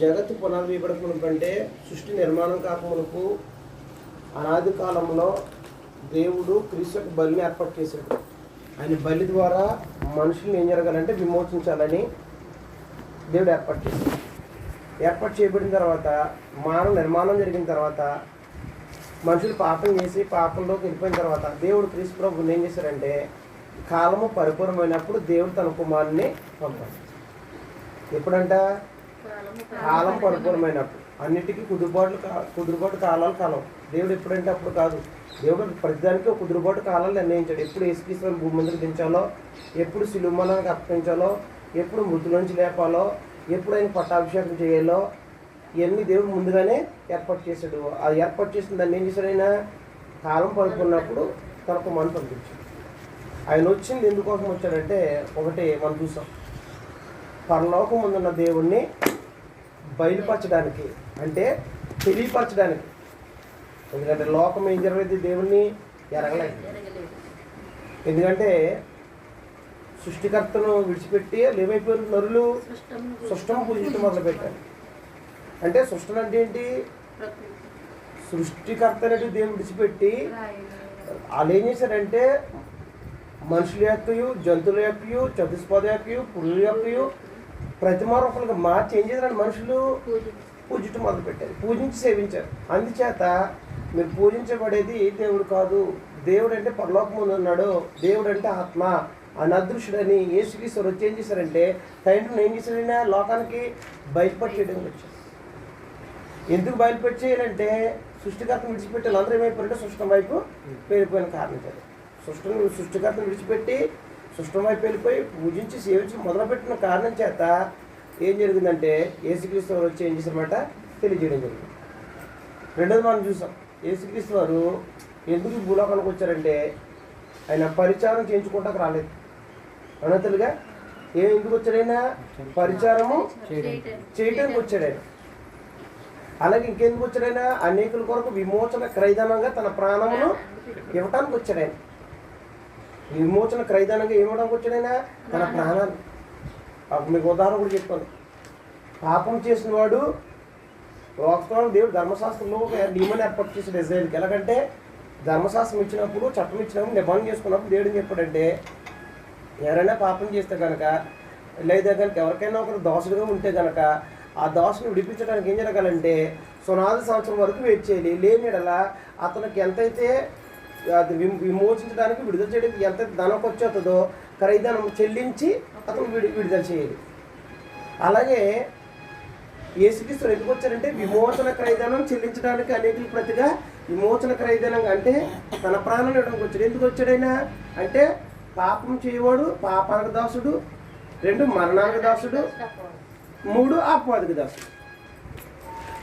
జగత్తు పునాది వేయబడక మునుపు అంటే సృష్టి నిర్మాణం కాక మునుపు అనాది కాలంలో దేవుడు క్రీస్తుకు బలిని ఏర్పాటు చేశాడు. ఆయన బలి ద్వారా మనుషుల్ని ఏం జరగాలంటే విమోచించాలని దేవుడు ఏర్పాటు చేశాడు. ఏర్పాటు చేయబడిన తర్వాత మానవ నిర్మాణం జరిగిన తర్వాత మనుషులు పాపం చేసి పాపంలోకి వెళ్ళిపోయిన తర్వాత దేవుడు క్రీస్తు ప్రభువుని ఏం చేశారంటే కాలము పరిపూర్ణమైనప్పుడు దేవుడు తన కుమారుని పంపాడు. ఎప్పుడంట? కాలం పరిపూర్ణమైనప్పుడు. అన్నిటికీ కుదురుబాటు కాలాలు కాలం. దేవుడు ఎప్పుడంటే అప్పుడు కాదు. దేవుడు ప్రతిదానికి ఒక కుదురుబాటు కాలాలు నిర్ణయించాడు. ఎప్పుడు యేసుక్రీస్తుని భూమి ముందుకు దించాలో, ఎప్పుడు శిలువమరణానికి అప్పగించాలో, ఎప్పుడు మృతులోంచి లేపాలో, ఎప్పుడు ఆయన పట్టాభిషేకం చేయాలో ఇవన్నీ దేవుడు ముందుగానే ఏర్పాటు చేశాడు. అది ఏర్పాటు చేసిన దాన్ని ఏం చేశాడు? ఆయన కాలం పడుకున్నప్పుడు తన కుమారుని పంపించాడు. ఆయన వచ్చింది ఎందుకోసం వచ్చాడంటే ఒకటి మనం చూసాం, పరలోకం ముందున్న దేవుణ్ణి బయలుపరచడానికి, అంటే తెలియపరచడానికి. ఎందుకంటే లోకం ఏం జరగలేదు, దేవుణ్ణి ఎరగలేదు. ఎందుకంటే సృష్టికర్తను విడిచిపెట్టి ఏమైపోయారు నరులు? సృష్టము పూజించడం మొదలుపెట్టారు. అంటే సృష్టం అంటే ఏంటి? సృష్టికర్త అనేది దేవుడు విడిచిపెట్టి వాళ్ళు ఏం చేశారంటే మనుషుల యొక్కయు, జంతువుల యొక్కయు, చతుష్పద యొక్కయు, పురుల యొక్కయు ప్రతిమ రూపాలుగా మార్చి ఏం చేశారంటే మనుషులు పూజించడం మొదలుపెట్టారు. పూజించి సేవించారు. అందుచేత మీరు పూజించబడేది దేవుడు కాదు. దేవుడు అంటే పరలోకం ముందు ఉన్నాడు. దేవుడు అంటే ఆత్మ, అనదృశ్యుడని యేసుక్రీస్తు వచ్చి ఏం చేశారంటే తండ్రిని ఏం చేశారైనా లోకానికి బయలుపడి చేయడానికి వచ్చారు. ఎందుకు బయలుపెట్టి చేయాలంటే సృష్టికర్తను విడిచిపెట్టాలి. అందరూ ఏమైపోయారంటే సృష్టం వైపు వెళ్ళిపోయిన కారణం చేయాలి. సృష్టికర్తను విడిచిపెట్టి సృష్టం వైపు వెళ్ళిపోయి పూజించి సేవించి మొదలుపెట్టిన కారణం చేత ఏం జరిగిందంటే యేసుక్రీస్తు వారు వచ్చి ఏం చేశారన్నమాట తెలియజేయడం జరిగింది. రెండోది మనం చూసాం, యేసుక్రీస్తు వారు ఎందుకు భూలోకానికి వచ్చారంటే ఆయన పరిచారం చేయించుకుంటాక రాలేదు. అన్నతులుగా ఎందుకు వచ్చాడైనా? పరిచారము చేయడానికి వచ్చాడు ఆయన. అలాగే ఇంకెందుకు వచ్చాడైనా? అనేకుల కొరకు విమోచన క్రయధనంగా తన ప్రాణమును ఇవ్వటానికి వచ్చాడు ఆయన. విమోచన క్రయధనంగా ఇవ్వడానికి వచ్చాడైనా తన ప్రాణాన్ని. మీకు ఉదాహరణ కూడా చెప్తాను. పాపం చేసిన వాడు వాస్తవం దేవుడు ధర్మశాస్త్రంలో ఒక నియమాన్ని ఏర్పాటు చేసాడు ఇజ్రాయేలుకి. ఎలాగంటే ధర్మశాస్త్రం ఇచ్చినప్పుడు, చట్టం ఇచ్చినప్పుడు, నిబంధన చేసుకున్నప్పుడు దేవుడు ఏం చెప్పాడంటే ఎవరైనా పాపం చేస్తే కనుక, లేదా కనుక ఎవరికైనా ఒకరు దోషుడుగా ఉంటే కనుక ఆ దోషను విడిపించడానికి ఏం జరగాలంటే సునాది సంవత్సరం వరకు వెయిట్ చేయాలి. లేనిడలా అతనికి ఎంతైతే అది విమోచించడానికి, విడుదల చేయడానికి ఎంతైతే ధనం ఖర్చు అవుతుందో క్రయధనం చెల్లించి అతను విడుదల చేయాలి. అలాగే యేసుక్రీస్తు ఎందుకు వచ్చారంటే విమోచన క్రయధనం చెల్లించడానికి, అనేకుల ప్రతిగా విమోచన క్రయధనం అంటే తన ప్రాణాన్ని ఇవ్వడానికి వచ్చాడు. ఎందుకు వచ్చాడైనా అంటే పాపం చేయవాడు పాపానికి దాసుడు, 2 మరణానికి దాసుడు, 3 అపవాదికి దాసుడు.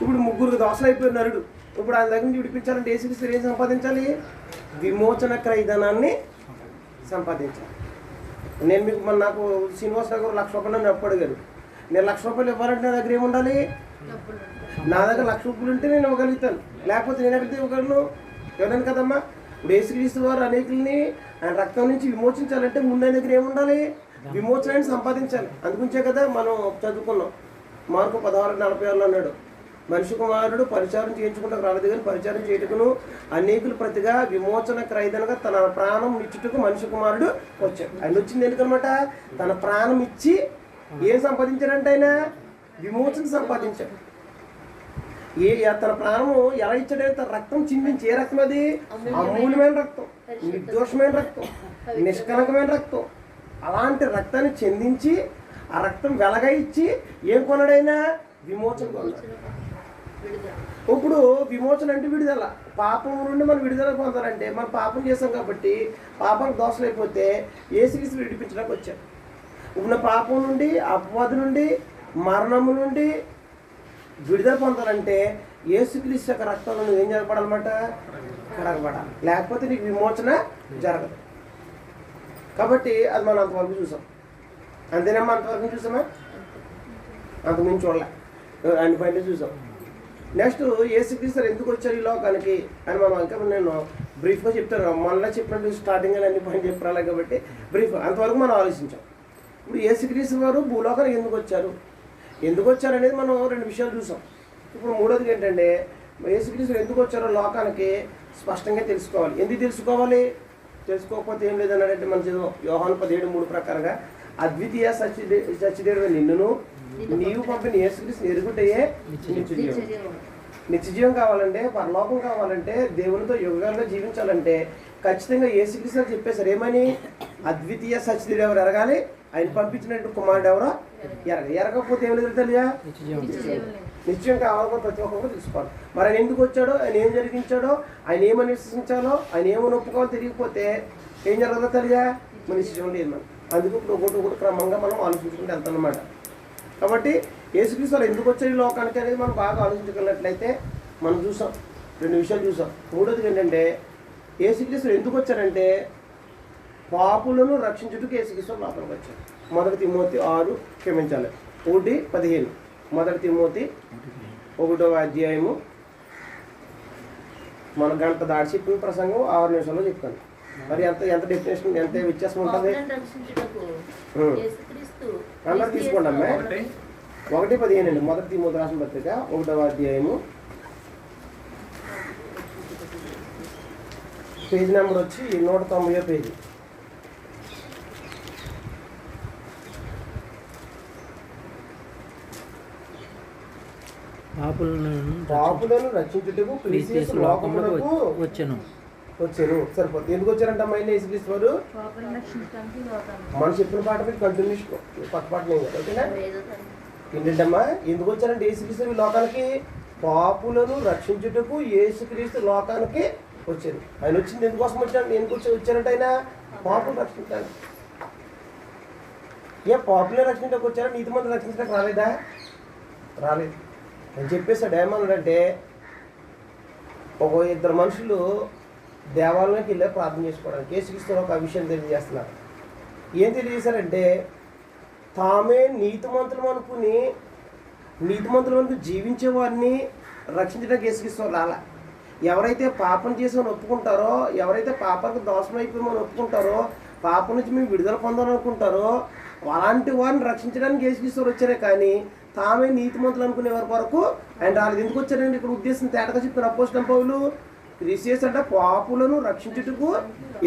ఇప్పుడు 3 దాసులు అయిపోయిన నరుడు. ఇప్పుడు ఆయన దగ్గర నుంచి విడిపించాలంటే యేసుక్రీస్తు ఏం సంపాదించాలి? విమోచన క్రయధనాన్ని సంపాదించాలి. నేను మీకు నాకు శ్రీనివాస్ దగ్గర 1,00,000 రూపాయలు అప్పు అడిగారు. నేను 1,00,000 రూపాయలు ఇవ్వాలంటే నా దగ్గర ఏముండాలి? నా దగ్గర 1,00,000 రూపాయలు ఉంటే నేను ఇవ్వగలుగుతాను. లేకపోతే నేను ఎక్కడితే ఇవ్వగలను? ఇవ్వలేను కదమ్మా. ఇప్పుడు యేసుక్రీస్తు వారు అనేకుల్ని ఆయన రక్తం నుంచి విమోచించాలంటే ముందు ఆయన దగ్గర ఏముండాలి? విమోచనాన్ని సంపాదించాలి. అందుకుంచే కదా మనం చదువుకున్నాం. మార్కు 16:46 అన్నాడు, మనిషి కుమారుడు పరిచారం చేయించుకుంటూ రాలేదు కానీ పరిచారం చేయటకును అనేకులు ప్రతిగా విమోచన క్రయధనంగా తన ప్రాణం ఇచ్చుటకు మనిషి కుమారుడు వచ్చాడు. ఆయన వచ్చింది ఎందుకనమాట? తన ప్రాణం ఇచ్చి ఏం సంపాదించాడంటే ఆయన విమోచన సంపాదించాడు. తన ప్రాణము ఎలా ఇచ్చాడంటే తన రక్తం చిందించి. ఏ రక్తం అది? అమూల్యమైన రక్తం, నిర్దోషమైన రక్తం, నిష్కలంకమైన రక్తం. అలాంటి రక్తాన్ని చెందించి ఆ రక్తం వెలగా ఇచ్చి ఏం కొన్నాడైనా? విమోచన కొన్నాడు. ఇప్పుడు విమోచన అంటే విడుదల. పాపం నుండి మనం విడుదల పొందాలంటే మనం పాపం చేస్తాం కాబట్టి పాపానికి దోషలు అయిపోతే యేసుక్రీస్తు విడిపించడానికి వచ్చాడు. ఉన్న పాపం నుండి, అపవాది నుండి, మరణము నుండి విడుదల పొందాలంటే యేసుక్రీస్తు యొక్క రక్తంలో నువ్వు ఏం జరగబడాలన్నమాట? కడగబడాలి. లేకపోతే నీకు విమోచన జరగదు. కాబట్టి అది మనం అంతవరకు చూసాం. అంతేనమ్మా? అంతవరకు చూసామా? అంతకుమించి చూడలే, అన్ని పాయింట్లు చూసాం. నెక్స్ట్ యేసుక్రీస్తు ఎందుకు వచ్చారు ఈ లోకానికి అని మనం ఇంకా నేను బ్రీఫ్గా చెప్తాను. మళ్ళీ చెప్పినట్టు స్టార్టింగ్ అన్ని పాయింట్ చెప్పాలి కాబట్టి బ్రీఫ్ అంతవరకు మనం ఆలోచించాం. ఇప్పుడు యేసుక్రీస్తు వారు భూలోకానికి ఎందుకు వచ్చారు? ఎందుకు వచ్చారనేది మనం 2 విషయాలు చూసాం. ఇప్పుడు మూడోది ఏంటంటే యేసుక్రీస్తు ఎందుకు వచ్చారో లోకానికి స్పష్టంగా తెలుసుకోవాలి. ఎందుకు తెలుసుకోవాలి? తెలుసుకోకపోతే ఏం లేదన్నాడంటే మన చదువు యోహాను 17:3 ప్రకారంగా అద్వితీయ సత్యదేవుడు నిన్నును నీవు పంపిన యేసుక్రీస్తు ఎరుగుటయే నిత్యజీవం. నిత్యజీవం కావాలంటే, పరలోకం కావాలంటే, దేవునితో యుగాలుగా జీవించాలంటే ఖచ్చితంగా యేసుక్రీస్తు చెప్పేశారు. ఏమని? అద్వితీయ సత్యదేవుడు ఎవరు ఎరగాలి, ఆయన పంపించినట్టు కుమారుడు ఎవరో ఎరగకపోతే ఏం లేదు తెలియదా? నిశ్చయం కావాలని ప్రతి ఒక్కరు తీసుకోవాలి. మరి ఆయన ఎందుకు వచ్చాడో, ఆయన ఏం జరిగించాడో, ఆయన ఏమని విశ్వసించాలో, ఆయన ఏమని ఒప్పుకోవాలో తెలియకపోతే ఏం జరగదో తెలియదా? మన నిశ్చయం లేదు. మనం అందుకు ఒకటి క్రమంగా మనం ఆలోచించుకుంటూ వెళ్తాం అన్నమాట. కాబట్టి యేసుక్రీస్తు ఎందుకు వచ్చాడు ఈ లోకానికి అనేది మనం బాగా ఆలోచించుకున్నట్లయితే మనం చూసాం 2 విషయాలు చూసాం. మూడోది ఏంటంటే యేసుక్రీస్తు ఎందుకు వచ్చారంటే పాపులను రక్షించుటకు యేసుక్రీస్తు లోపలికి వచ్చారు. 1 తిమోతి 6 క్షమించాలి 1:15. 1 తిమోతి 1వ అధ్యాయము మన గంట దాడి చెప్పిన ప్రసంగం 6 నిమిషాల్లో చెప్తాను. మరి ఎంత డెఫినేషన్, ఎంత వ్యత్యాసం ఉంటుంది? అందరూ తీసుకోండి అమ్మాయి. 1:15 అండి. 1 తిమోతి రాసిన పత్రిక 1వ అధ్యాయము పేజ్ నెంబర్ వచ్చి 190వ పేజీ. పాపులను రక్షించుటకు క్రీస్తు లోకమునకు వచ్చెను. సరిపోతుంది. ఎందుకు వచ్చారంట అమ్మాయిని యేసుక్రీస్తు వారు? మనం చెప్పిన పాట మీద కంటిన్యూషన్ పక్క పాట లేదు. ఓకేనా? ఏంటంటమ్మా ఎందుకు వచ్చారంటే యేసుక్రీస్తు లోకానికి పాపులను రక్షించుటకు యేసుక్రీస్తు లోకానికి వచ్చారు. ఆయన వచ్చింది ఎందుకోసం వచ్చాడు? ఎందుకు వచ్చారంటే ఆయన పాపులు రక్షించాలి. పాపులే రక్షించడానికి వచ్చారా? నీతిమంతులు రక్షించడానికి రాలేదా? రాలేదు అని చెప్పేసాడు. ఏమన్నాడంటే ఒక 2 మనుషులు దేవాలయానికి వెళ్ళి ప్రార్థన చేసుకోవడానికి యేసుక్రీస్తు ఒక విషయం తెలియజేస్తున్నారు. ఏం తెలియజేశారంటే తామే నీతిమంతులు జీవించే వారిని రక్షించడానికి యేసుక్రీస్తు రాలా. ఎవరైతే పాపం చేసామని ఒప్పుకుంటారో, ఎవరైతే పాపానికి దోషం అయిపోయామని ఒప్పుకుంటారో, పాపం నుంచి మేము విడుదల పొందాలనుకుంటారో అలాంటి వారిని రక్షించడానికి యేసుక్రీస్తు వచ్చారే కానీ తామే నీతిమంతులు అనుకునే వారి వరకు ఆయన రాలేదు. ఎందుకు వచ్చారండి? ఇక్కడ ఉద్దేశం తేటగా చెప్తున్న అపోస్తలుడైన పౌలు క్రీస్తు అంటే పాపులను రక్షించుటకు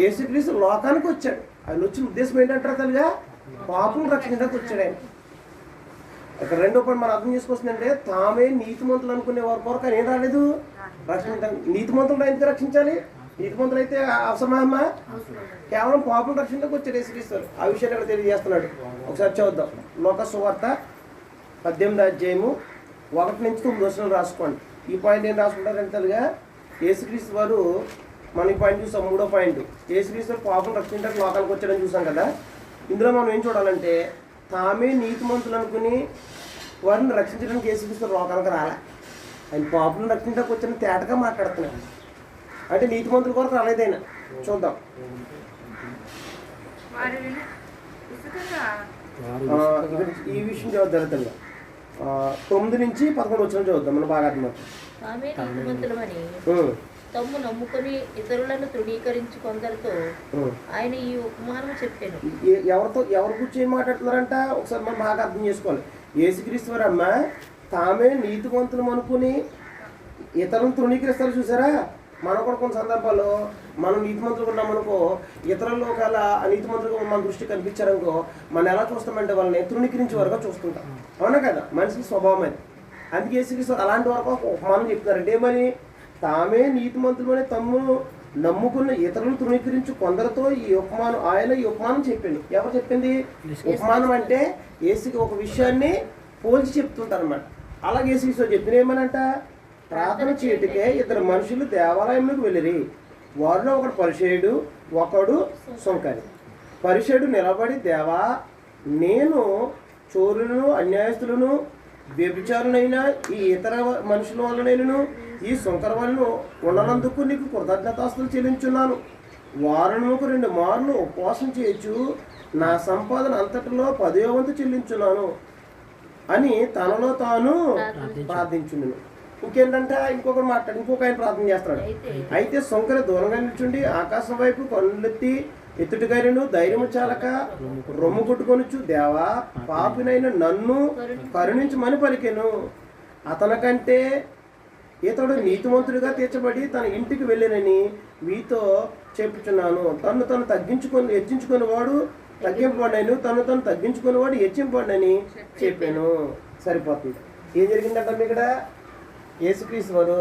యేసుక్రీస్తు లోకానికి వచ్చాడు. ఆయన వచ్చిన ఉద్దేశం ఏంటంటారు తల్లిగా? పాపులను రక్షించడానికి వచ్చాడు ఆయన. ఇక్కడ 2వ పాయింట్ మనం అర్థం చేసుకోవాల్సిందంటే తామే నీతిమంతులు అనుకునే వారి వరకు ఆయన ఏం రాలేదు రక్షించడానికి. నీతిమంతులు ఎందుకు రక్షించాలి? నీతిమంతులు అయితే అవసరమా? కేవలం పాపులను రక్షించడానికి వచ్చాడు యేసుక్రీస్తు. ఆ విషయాన్ని ఇక్కడ తెలియజేస్తున్నాడు. ఒకసారి చూద్దాం. లోక సువార్త 18వ అధ్యాయము 1-9 రాసుకోండి. ఈ పాయింట్ ఏం రాసుకుంటారంటే తల్లిగా యేసుక్రీస్తు వారు మనం ఈ పాయింట్ చూసాం. 3వ పాయింట్ యేసుక్రీస్తు పాపం రక్షించడానికి లోకానికి వచ్చాడని చూసాం కదా. ఇందులో మనం ఏం చూడాలంటే తామే నీతిమంతులు అనుకుని వారిని రక్షించడానికి యేసుక్రీస్తు లోకానికి రాలే. ఆయన పాపలను రక్షించడానికి వచ్చిన తేటగా మాట్లాడుతున్నాడు. అంటే నీతిమంతుల కొరకు రాలేదైనా. చూద్దాం. ఈ విషయం చదువుతారు తల్లి 9-11 చదువుతాం. మనం బాగా అర్థమవుతాం. తమ్ము నమ్ముకొని ఇతరులను తృణీకరించి కొందరితో ఆయన ఈ ఉపమానం చెప్పాను. ఎవరు కూర్చొని మాట్లాడుతున్నారంట ఒకసారి మనం బాగా అర్థం చేసుకోవాలి. యేసుక్రీస్తు వారు అమ్మ తామే నీతిమంతులు అనుకుని ఇతరులను తృణీకరిస్తారు. చూసారా? మనం కూడా కొన్ని సందర్భాల్లో మనం నీతిమంతులు ఉన్నామనుకో, ఇతరులు ఒకవేళ నీతిమంతులుగా మన దృష్టి కనిపించారనుకో, మనం ఎలా చూస్తామంటే వాళ్ళని తృణీకరించి వరకు చూస్తుంటాం. అవునా కదా? మనిషికి స్వభావం అది. అందుకే యేసుక్రీస్తు అలాంటి వరకు ఒక ఉపమానం చెప్తున్నారంటే ఏమని? తామే నీతిమంతులనే తమ్ము నమ్ముకున్న ఇతరులను తృణీకరించి కొందరితో ఈ ఉపమానం చెప్పింది. ఎవరు చెప్పింది? ఉపమానం అంటే యేసుకి ఒక విషయాన్ని పోల్చి చెప్తుంటారు అన్నమాట. అలాగే యేసుక్రీస్తు చెప్పిన ఏమనంట? ప్రార్థన చేయటికే 2 మనుషులు దేవాలయంలోకి వెళ్ళిరి. వారిలో ఒకడు పరిసయ్యుడు, ఒకడు సుంకరి. పరిసయ్యుడు నిలబడి, దేవా, నేను చోరులను, అన్యాయస్తులను, వ్యభిచారులైన ఈ ఇతర మనుషుల వలనైనను ఈ సుంకర వలన ఉండనందుకు నీకు కృతజ్ఞతాస్తులు చెల్లించున్నాను. వారముకు 2 మార్లు ఉపవాసం చేయొచ్చు, నా సంపాదన అంతటిలో 10వ వంతు చెల్లించున్నాను అని తనలో తాను ప్రార్థించున్నాను. ఇంకేంటంటే ఇంకొక ఆయన ప్రార్థన చేస్తాడు. అయితే సుంకర దూరంగా నిల్చుండి ఆకాశం వైపు కళ్ళెత్తి ఎత్తుటికైనను ధైర్యము చాలక రొమ్ము కొట్టుకొనుచు దేవా పాపినైన నన్ను కరుణించమని పలికెను. అతనికంటే ఇతడు నీతిమంతుడిగా తీర్చబడి తన ఇంటికి వెళ్ళినని మీతో చెప్పుచున్నాను. తను తను హెచ్చించుకుని వాడు తగ్గింపబడినను, తను తను తగ్గించుకుని వాడు హెచ్చింపబడినని చెప్పాను. సరిపోతుంది. ఏం జరిగిందంట ఇక్కడ? యేసుక్రీస్తు వారు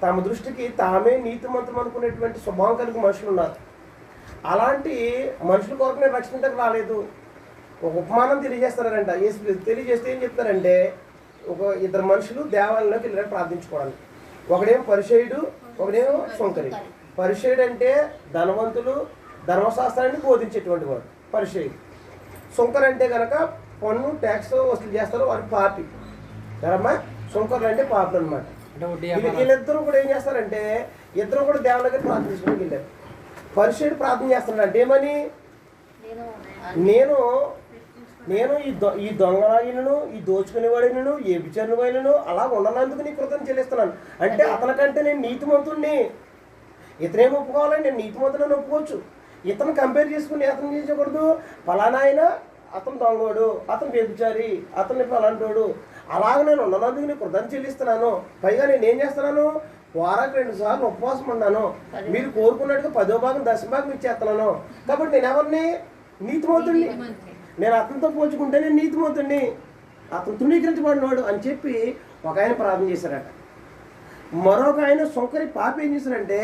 తమ దృష్టికి తామే నీతిమంతులు అనుకునేటువంటి స్వభావం కలిగిన మనుషులు ఉన్నారు. అలాంటి మనుషుల కొరకు నేను రక్షించడానికి రాలేదు. ఒక ఉపమానం తెలియజేస్తారంట. యేసుక్రీస్తు తెలియజేస్తే ఏం చెప్తారంటే, ఒక ఇద్దరు మనుషులు దేవాలయంలోకి వెళ్ళారు ప్రార్థించుకోవడానికి. ఒకడేమో పరిసయ్యుడు, ఒకడేమో సొంకరి. పరిసయ్యుడు అంటే ధనవంతులు, ధర్మశాస్త్రాన్ని బోధించేటువంటి వాడు పరిసయ్యుడు. సొంకరు అంటే కనుక పన్ను ట్యాక్స్ వసూలు చేస్తారు, వాడు పాపి కదమ్మా. సొంకర్లు అంటే పాపలు అనమాట. వీళ్ళిద్దరూ కూడా ఏం చేస్తారంటే, ఇద్దరు కూడా దేవుని దగ్గర ప్రార్థన చేసుకోవడానికి వెళ్ళారు. పరిసయ్యుడు ప్రార్థన చేస్తున్నాడు అంటే ఏమని, నేను ఈ దొంగలాగినను, ఈ దోచుకునే వాడినను, ఏ విచారణ వాడినను అలా ఉండనందుకు నీ కృతజ్ఞత చెల్లిస్తున్నాను. అంటే అతనికంటే నేను నీతిమంతుడిని. ఇతనేమో ఒప్పుకోవాలని నేను నీతిమంతుడని ఒప్పుకోవచ్చు. ఇతను కంపేర్ చేసుకుని అతను చేయకూడదు. ఫలానా ఆయన అతను దొంగవాడు, అతను వ్యభిచారి, అతన్ని ఫలాంటోడు, అలాగ నేను ఉండనందుకు నీ కృతజ్ఞత చెల్లిస్తున్నాను. పైగా నేను ఏం చేస్తున్నాను, వారానికి 2 సార్లు ఉపవాసం ఉన్నాను. మీరు కోరుకున్నట్టుగా 10వ భాగం 10వ భాగం ఇచ్చేస్తున్నాను. కాబట్టి నేను ఎవరిని? నీతిమంతుడిని. నేను అతనితో పోల్చుకుంటే నేను నీతిమంతుడిని, అతను తృణీకరించబడినవాడు అని చెప్పి ఒక ఆయన ప్రార్థన చేశారట. మరొక ఆయన సొంకరి పాప ఏం చేశారంటే,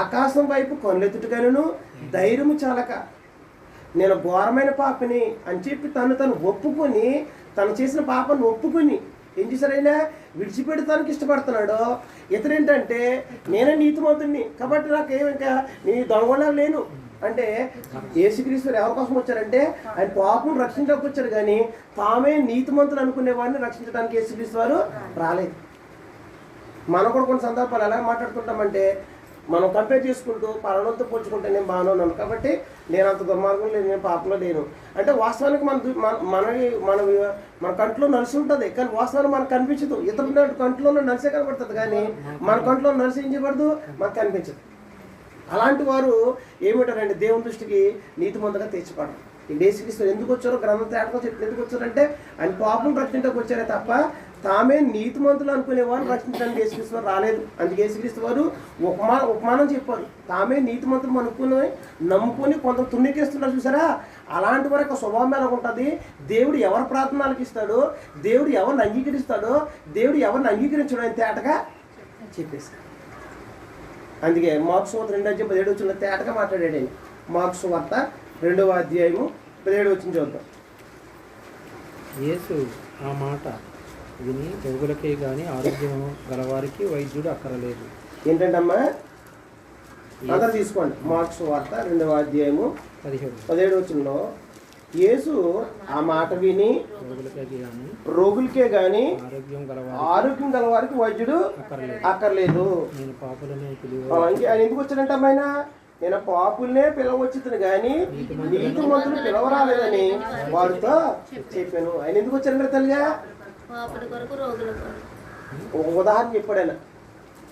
ఆకాశం వైపు కనులెత్తుటకైనను ధైర్యము చాలక నేను ఘోరమైన పాపని అని చెప్పి తను ఒప్పుకొని, తను చేసిన పాపను ఒప్పుకొని ఏం చేశారైనా విడిచిపెడతానికి ఇష్టపడుతున్నాడు. ఇతరేంటంటే నేనే నీతిమంతుడిని కాబట్టి నాకేం ఇంకా నీ దొంగలా లేను అంటే. యేసుక్రీస్తు ఎవరి కోసం వచ్చారంటే ఆయన పాపం రక్షించడానికి వచ్చారు, కానీ తామే నీతిమంతులు అనుకునే వాడిని రక్షించడానికి యేసుక్రీస్తు వారు రాలేదు. మనం కూడా కొన్ని సందర్భాలు ఎలా మాట్లాడుతుంటామంటే, మనం కంపేర్ చేసుకుంటూ పలానాతో పోల్చుకుంటే నేను బాగానే ఉన్నాను కాబట్టి నేను అంత దుర్మార్గం లేదు, నేను పాపంలో లేను అంటే వాస్తవానికి మన కంట్లో నలిసి ఉంటుంది, కానీ వాస్తవానికి మనకు కనిపించదు. ఇతరుల కంట్లో నలిసే కనబడుతుంది, కానీ మన కంట్లో నలిసి ఏం చేయబడదు, మనకు కనిపించదు. అలాంటి వారు ఏమిటారంటే దేవుని దృష్టికి నీతిమంతుగా తీర్చబడరు. ఈ యేసుక్రీస్తు ఎందుకు వచ్చారో గ్రంథం తేటతో చెప్పి ఎందుకు వచ్చారంటే ఆయన పాపం రక్షించడానికి వచ్చారే తప్ప తామే నీతిమంతులు అనుకునే వారు రక్షించడానికి యేసుక్రీస్తు వారు రాలేదు. అందుకే యేసుక్రీస్తు వారు ఉపమానం చెప్పారు. తామే నీతిమంతులు అనుకుని నమ్ముకొని కొంత తృణీకరిస్తున్నారు చూసారా, అలాంటి వరకు స్వభావం ఎలా ఉంటుంది. దేవుడు ఎవరి ప్రార్థనలకు ఇస్తాడో, దేవుడు ఎవరిని అంగీకరిస్తాడో, దేవుడు ఎవరిని అంగీకరించడం అని తేటగా చెప్పేశాడు. అందుకే మార్క్స్ వార్త 2:17 తేటగా మాట్లాడాడు ఆయన. మార్క్స్ వార్త 2వ అధ్యాయము 17 చూద్దాం. యేసు ఆ మాట విని రోగులకే గాని ఆరోగ్యం గలవారికి వైద్యుడు అక్కరలేదు. ఏంటంటమ్మా అందరూ తీసుకోండి. మార్క్స్ వార్త 2వ అధ్యాయము 17 యేసు ఆ మాట విని రోగులకే గాని ఆరోగ్యం గలవారికి వైద్యుడు అక్కర్లేదు. ఆయన ఎందుకు వచ్చాడంటే అమ్మాయినా, నేను పాపుల్నే పిలవచ్చుతుంది కానీ నీతిమంతులు పిలవరాలేదని వారితో చెప్పాను. ఆయన ఎందుకు వచ్చారంటే తల్లిగా ఒక ఉదాహరణ చెప్పాడు ఆయన.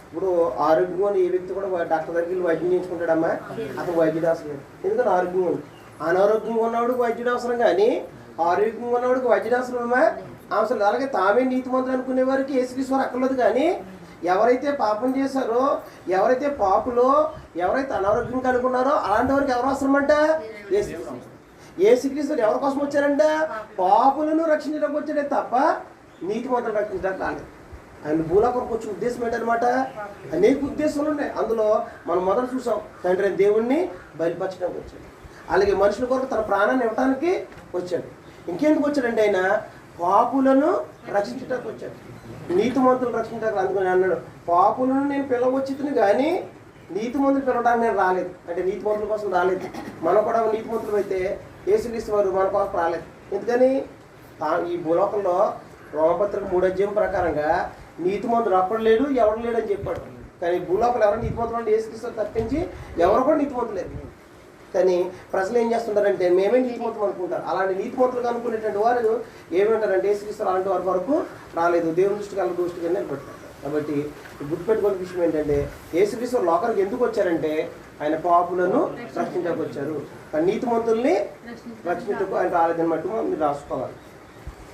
ఇప్పుడు ఆరోగ్యం ఏ వ్యక్తి కూడా డాక్టర్ దగ్గరికి వైద్యం చేయించుకుంటాడమ్మా, అతను వైద్యుడు అవసరం లేదు. ఎందుకంటే ఆరోగ్యం ఉంది. అనారోగ్యంగా ఉన్నవాడు వైద్యుడు అవసరం, కానీ ఆరోగ్యంగా ఉన్నవాడికి వైద్యుడు అవసరమా అవసరం. అలాగే తామే నీతిమంతులు అనుకునే వారికి యేసుక్రీస్తు వారు అక్కర్లేదు, కానీ ఎవరైతే పాపం చేశారో, ఎవరైతే పాపులో, ఎవరైతే అనారోగ్యం కనుక్కున్నారో అలాంటి వారికి ఎవరు అవసరం అంట? యేసుక్రీస్తు ఎవరి కోసం వచ్చారంటే పాపులను రక్షించడానికి వచ్చాడే తప్ప నీతిమంతులు రక్షించడానికి రాలేదు. ఆయన భూలోకంకి వచ్చే ఉద్దేశం ఏంటనమాట, అనేక ఉద్దేశాలు ఉన్నాయి. అందులో మనం మొదట చూసాం, తండ్రి దేవుణ్ణి బయలుపరచడానికి వచ్చాడు. అలాగే మనుషుల కొరకు తన ప్రాణాన్ని ఇవ్వడానికి వచ్చాడు. ఇంకెందుకు వచ్చాడంటే ఆయన పాపులను రక్షించడానికి వచ్చాడు, నీతిమంతులు రక్షించడానికి. అందుకని అన్నాడు, పాపులను నేను పిలవచ్చుతుని కానీ నీతిమంతులు పిలవడానికి నేను రాలేదు. అంటే నీతిమంతుల కోసం రాలేదు. మనం కూడా నీతిమంతులు అయితే యేసుక్రీస్తు వారు మన కోసం రాలేదు. ఎందుకని ఈ భూలోకంలో రోమపత్రిక 3వ అధ్యాయం ప్రకారంగా నీతిమంతుడు అప్పుడు లేడు, ఎవరు లేడు అని చెప్పాడు. కానీ భూలోకంలో ఎవరు నీతిమంతులు అంటే యేసుక్రీస్తు తప్పించి ఎవరు కూడా నీతిమంతులు లేదు. కానీ ప్రజలు ఏం చేస్తుంటారంటే మేమే నీతిమంతులు అనుకుంటారు. అలాంటి నీతిమంతులుగా అనుకునేటువంటి వారు ఏమంటారంటే యేసుక్రీస్తు అలాంటి వారి వరకు రాలేదు, దేవుని దృష్టికి వాళ్ళ దృష్టికి నిలబెడతారు. కాబట్టి గుర్తుపెట్టుకునే విషయం ఏంటంటే యేసుక్రీస్తు లోకానికి ఎందుకు వచ్చారంటే ఆయన పాపులను రక్షించడానికి వచ్చారు, కానీ నీతిమంతుల్ని రక్షించకు ఆయన రాలేదన్నట్టు మీరు రాసుకోవాలి.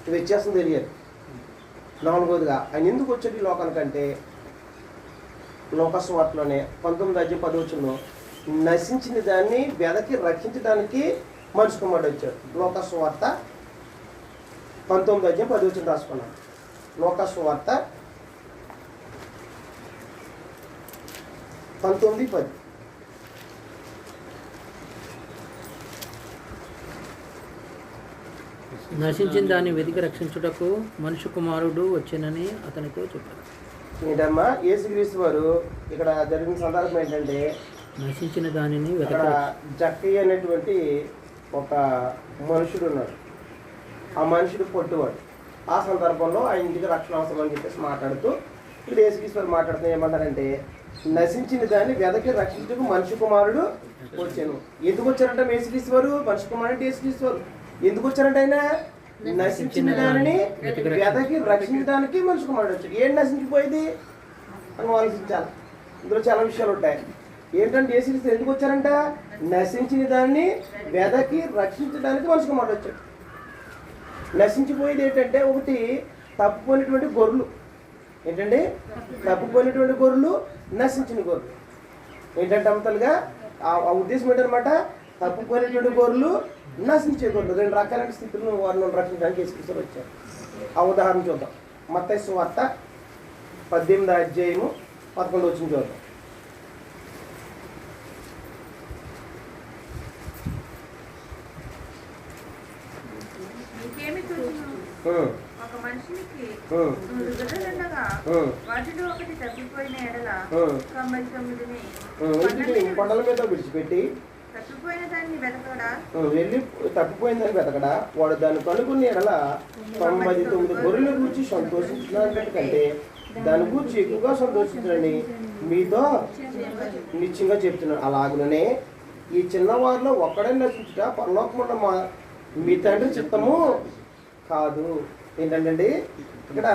ఇది వ్యత్యాసం తెలియాలి. నాలుగోదిగా ఆయన ఎందుకు వచ్చాడు ఈ లోకానికంటే లోకస్వార్తలోనే 19:10 నశించిన దాన్ని వెదకి రక్షించడానికి మనిషి కుమారుడు వచ్చాడు. లోకస్వార్త 19:10 రాసుకున్నాం. లోకస్వార్త 19:10. నశించిన దాన్ని వెతికి రక్షించుటకు మనుష్య కుమారుడు వచ్చానని అతనితో చెప్పారు. ఏంటమ్మా యేసుక్రీస్తు వారు ఇక్కడ జరిగిన సందర్భం ఏంటంటే నశించిన దానిని అక్కడ జక్కయ్య అనేటువంటి ఒక మనుషుడు ఉన్నాడు. ఆ మనుషుడు పొట్టువాడు. ఆ సందర్భంలో ఆయన ఇంటికి రక్షణ అవసరం అని చెప్పేసి మాట్లాడుతూ ఇప్పుడు యేసుక్రీస్తు వారు మాట్లాడుతూ ఏమంటారంటే నశించిన దాన్ని వెదకి రక్షించుటకు మనిషి కుమారుడు వచ్చాను. ఎందుకు వచ్చారంటే యేసుక్రీస్తు వారు మనిషి కుమారుడు అంటే యేసుక్రీస్తు వారు ఎందుకు వచ్చారంటే ఆయన నశించిన దానిని వెదకి రక్షించడానికి మనిషి కుమారుడు వచ్చాడు. ఏం నశించిపోయింది అని ఆలోచించాలి. ఇందులో చాలా విషయాలు ఉంటాయి. ఏంటంటే యేసుక్రీస్తు ఎందుకు వచ్చారంట నశించిన దాన్ని వెదకి రక్షించడానికి మనిషి కుమారుడు వచ్చాడు. నశించిపోయేది ఏంటంటే ఒకటి తప్పుపోయినటువంటి గొర్రెలు. ఏంటంటే తప్పుపోయినటువంటి గొర్రెలు, నశించిన గొర్రెలు. ఏంటంటే అమ్మతలుగా ఆ ఉద్దేశం ఏంటనమాట తప్పుపోయినటువంటి గొర్రెలు, నశించే గొర్రెలు. 2 రకాలైన స్థితులను వారిని రక్షించడానికి యేసుక్రీస్తు వచ్చారు. ఆ ఉదాహరణ చూద్దాం. మత్తయి సువార్త 18:11 చూద్దాం. ఒక మనిషికి 100 గొర్రెలుండగా వాటిలో ఒకటి తప్పిపోయిన ఎడల 99 కొండల మీద విడిచిపెట్టి తప్పిపోయిన దాన్ని వెతకడా వెళ్ళి తప్పిపోయిందని వెతకడా వాడు దాన్ని కనుక్కుని ఎడల 99 గొర్రెల గురించి సంతోషించడానికి కంటే దాని గురించి ఎక్కువగా సంతోషించడని మీతో నిశ్చయంగా చెప్తున్నాను. అలాగనే ఈ చిన్నవారిలో ఒక్కడే నశించుట పరలోకమున్న మీ తండ్రి చిత్తము కాదు. ఏంటంటే ఇక్కడ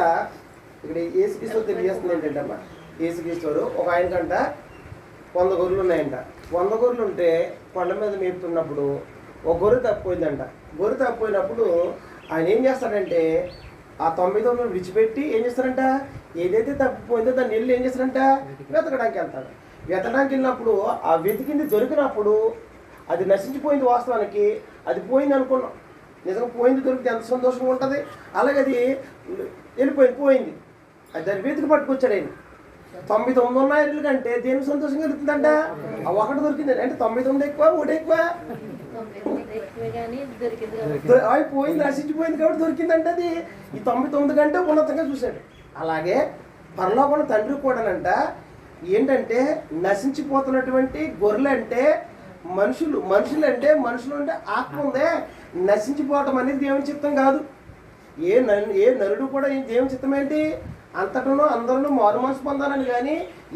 యేసుక్రీస్తు తెలియజేస్తుంది ఏంటంటే అమ్మా యేసుక్రీస్తు ఒక ఆయనకంట 100 గొర్రెలు ఉన్నాయంట. 100 గొర్రెలు ఉంటే కొండ మీద మేపుతున్నప్పుడు ఒక గొర్రె తప్పిపోయిందంట. గొర్రె తప్పిపోయినప్పుడు ఆయన ఏం చేస్తాడంటే ఆ 99 విడిచిపెట్టి ఏం చేస్తారంట ఏదైతే తప్పిపోయిందో దాన్ని వెళ్ళి ఏం చేస్తారంట వెతకడానికి వెళ్తాడు. వెతకడానికి వెళ్ళినప్పుడు ఆ వెతికింది దొరికినప్పుడు అది నశించిపోయింది. వాస్తవానికి అది పోయింది అనుకున్నాం. నిజంగా పోయింది దొరికితే ఎంత సంతోషంగా ఉంటుంది. అలాగే అది పోయింది. అది దాన్ని వెతికి పట్టుకొచ్చాడు ఆయన. 99 ఉన్నాయి కంటే దేనికి సంతోషంగా దొరుకుతుందంట ఆ ఒకటి దొరికింది. అంటే 99 ఎక్కువ, ఒకటి ఎక్కువ. అవి పోయింది, నశించిపోయింది కాబట్టి దొరికిందంటే అది ఈ 99 కంటే ఉన్నతంగా చూశాడు. అలాగే పరలోకంలో తండ్రి కూడానంట ఏంటంటే నశించిపోతున్నటువంటి గొర్రెలు అంటే మనుషులు అంటే ఆత్మ ఉందే. నశించిపోవటం అనేది దేవుని చిత్తం కాదు. ఏ నరుడు కూడా దేవుని చిత్తం ఏంటి అంతటను అందరూ మారు మనసు పొందాలని, కానీ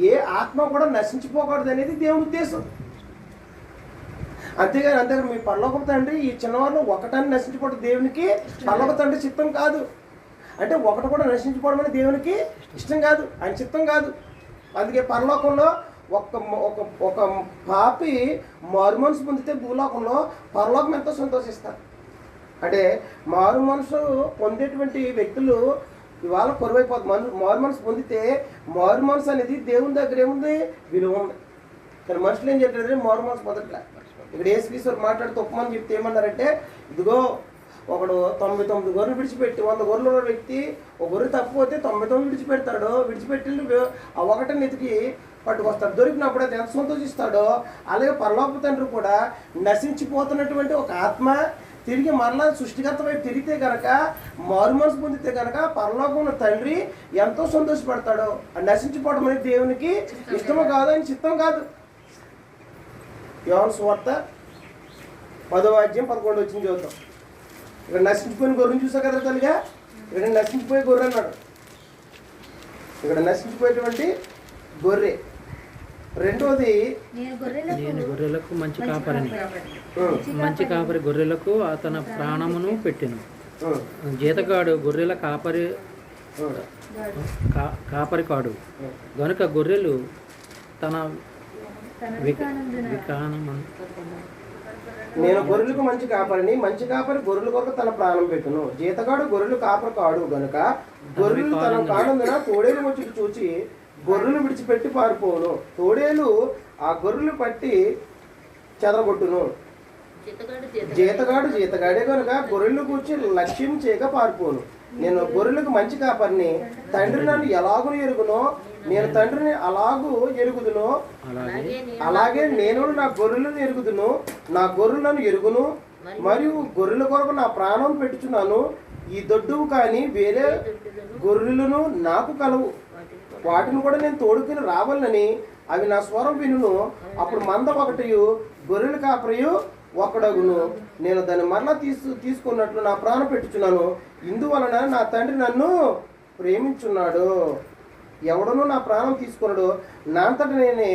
ఏ ఆత్మ కూడా నశించిపోకూడదు అనేది దేవుని ఉద్దేశం. అంతేగాని మీ పరలోకపు తండ్రి ఈ చిన్నవాళ్ళు ఒకటాన్ని నశించిపోవడం దేవునికి పరలోక తండ్రి చిత్తం కాదు. అంటే ఒకటి కూడా నశించిపోవడం అనేది దేవునికి ఇష్టం కాదు, ఆయన చిత్తం కాదు. అందుకే పరలోకంలో ఒక పాపి మారు మనసు పొందితే భూలోకంలో పరలోకం ఎంతో సంతోషిస్తారు. అంటే మారు మనసు పొందేటువంటి వ్యక్తులు ఇవాళ కొరువైపోతుంది. మారు మనసు పొందితే మారు మనసు అనేది దేవుని దగ్గర ఏముంది విలువ ఉంది. కానీ మనుషులు ఏం చేయట్లేదు మారు మనసు పొందట్లే. ఇక్కడ యేసుక్రీస్తు మాట్లాడుతూ ఒప్పమని చెప్తే ఏమన్నారంటే ఇదిగో ఒకడు 99 గొర్రెలు విడిచిపెట్టి 100 గొర్రెలు ఉన్న వ్యక్తి ఒక గొర్రె తప్పిపోతే 99 విడిచిపెడతాడు. విడిచిపెట్టి ఆ ఒకటిని ఎతికి పట్టుకొస్తాడు. దొరికినప్పుడు అది ఎంత సంతోషిస్తాడో అలాగే పరలోక తండ్రి కూడా నశించిపోతున్నటువంటి ఒక ఆత్మ తిరిగి మరలా సృష్టికర్త వైపు తిరిగితే కనుక మారు మనసు పొందితే కనుక పరలోకంలో తండ్రి ఎంతో సంతోషపడతాడో. నశించిపోవడం అనేది దేవునికి ఇష్టమో కాదు, ఆయన చిత్తం కాదు. యోహాను సువార్త 10:11 చదువుతాం. ఇక్కడ నశించిపోయిన గొర్రెని చూసా కదా తల్లిగా. ఇక్కడ నశించిపోయే గొర్రె అన్నాడు. ఇక్కడ నశించిపోయేటువంటి గొర్రె రెండోది నేను నేను గొర్రెలకు మంచి కాపరిని. ఉమ్, మంచి కాపరి గొర్రెలకు తన ప్రాణమును పెట్టెను. ఉమ్, జీతగాడు గొర్రెల ఉమ్, కాపరి కాడు గనుక గొర్రెలు తన వికానము నేను గొర్రెలకు మంచి కాపరిని, మంచి కాపరి గొర్రెల కొరకు తన ప్రాణం పెట్టును. జీతగాడు గొర్రెలు కాపరి కాడు గనుక గొర్రెలు తన కానందున తోడేలు వచ్చి చూచి గొర్రెలు విడిచిపెట్టి పారిపోవును. తోడేలు ఆ గొర్రెలు పట్టి చెదరగొట్టును. జీతగాడే కనుక గొర్రెలు కూర్చి లక్ష్యం చేయక పారిపోను. నేను గొర్రెలకు మంచి కాపరిని, తండ్రి నన్ను ఎలాగూ ఎరుగునో నేను తండ్రిని అలాగూ ఎరుగుదును, అలాగే నేను నా గొర్రెలను ఎరుగుదును, నా గొర్రెలను ఎరుగును మరియు గొర్రెల కొరకు నా ప్రాణం పెట్టుచున్నాను. ఈ దొడ్డువు కానీ వేరే గొర్రెలను నాకు కలవు, వాటిని కూడా నేను తోడుకుని రావాలని అవి నా స్వరం వినును. అప్పుడు మంద ఒకటియు గొర్రెల కాపరియు ఒకడగును. నేను దాన్ని మరలా తీసుకున్నట్లు నా ప్రాణం పెట్టుచున్నాను. ఇందువలన నా తండ్రి నన్ను ప్రేమించున్నాడు. ఎవడనూ నా ప్రాణం తీసుకున్నాడు, నా అంతటా నేనే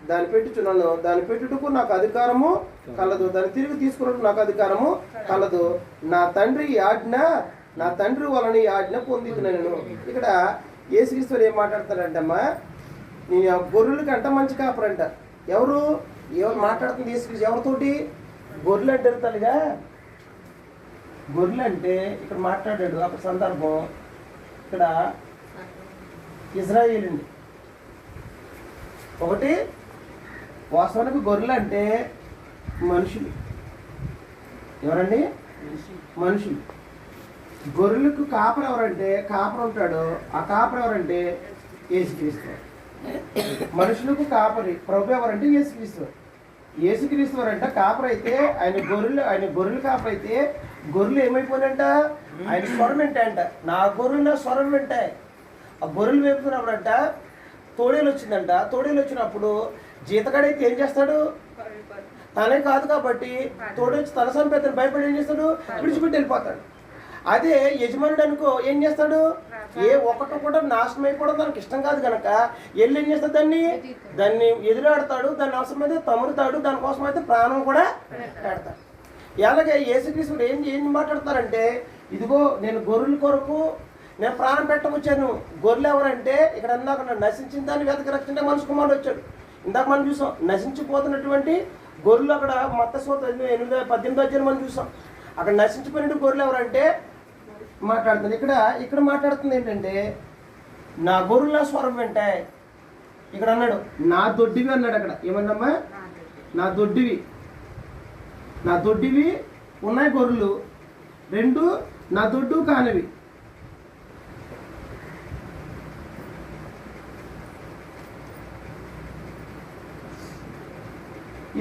దాన్ని పెట్టుచున్నాను. దాన్ని పెట్టుటకు నాకు అధికారము కలదు, దాన్ని తిరిగి తీసుకున్నట్టు నాకు అధికారము కలదు. నా తండ్రి ఆజ్ఞ, నా తండ్రి వలన ఈ ఆజ్ఞ పొందుతున్నాను. ఇక్కడ యేసుక్రీస్తు ఏం మాట్లాడతాడంటమ్మా, నేను గొర్రెలకి అంట మంచి కాపరంట. ఎవరు మాట్లాడుతుంది యేసుక్రీస్తు ఎవరితోటి? గొర్రెలు అంటారు తల్లిగా. గొర్రెలు అంటే ఇక్కడ మాట్లాడాడు అక్కడ సందర్భం. ఇక్కడ ఇజ్రాయేల్ అండి. ఒకటి వాస్తవానికి గొర్రెలు అంటే మనుషులు. ఎవరండి? మనుషులు. గొర్రెలకు కాపరు ఎవరంటే కాపరు ఉంటాడు. ఆ కాపరు ఎవరంటే యేసుక్రీస్తు. మనుషులకు కాపరి ప్రభు ఎవరంటే యేసుక్రీస్తు. యేసుక్రీస్తు వారంట కాపరు అయితే ఆయన గొర్రెలు కాపరు అయితే గొర్రెలు ఏమైపోయినంట? ఆయన స్వరం వింటాయంట. నా గొర్రెలు స్వరం వింటాయి. ఆ గొర్రెలు వేపుతున్నప్పుడంట తోడేలు వచ్చిందంట. తోడేలు వచ్చినప్పుడు జీతగాడైతే ఏం చేస్తాడు? తనే కాదు కాబట్టి తోడు వచ్చి తన సంపేతను భయపడి ఏం చేస్తాడు? విడిచిపెట్టి వెళ్ళిపోతాడు. అదే యజమానుడు అనుకో ఏం చేస్తాడు? ఏ ఒక్కటి కూడా నాశనం అయిపోవడం తనకు ఇష్టం కాదు కనుక వెళ్ళి ఏం చేస్తాడు? దాన్ని ఎదురాడతాడు, దాన్ని అవసరమైతే తమురుతాడు, దానికోసం అయితే ప్రాణం కూడా పెడతాడు. అలాగే యేసుక్రీస్తుడు ఏం మాట్లాడతారంటే, ఇదిగో నేను గొర్రెల కొరకు నేను ప్రాణం పెట్టవచ్చాను. గొర్రెలు ఎవరంటే ఇక్కడ అన్నాక నశించిన దాన్ని వెతక రక్షణ మనిషి కుమారుడు వచ్చాడు. ఇందాక మనం చూసాం నశించిపోతున్నటువంటి గొర్రెలు. అక్కడ మత్తయి 8:18 మనం చూసాం. అక్కడ నశించిపోయిన గొర్రెలు ఎవరంటే మాట్లాడుతుంది. ఇక్కడ మాట్లాడుతుంది ఏంటంటే, నా గొర్రెల స్వరం వింటాయి. ఇక్కడ అన్నాడు నా దొడ్డివి అన్నాడు. అక్కడ ఏమన్నామ్మా? నా దొడ్డివి ఉన్నాయి గొర్రెలు, రెండు నా దొడ్డు కానివి.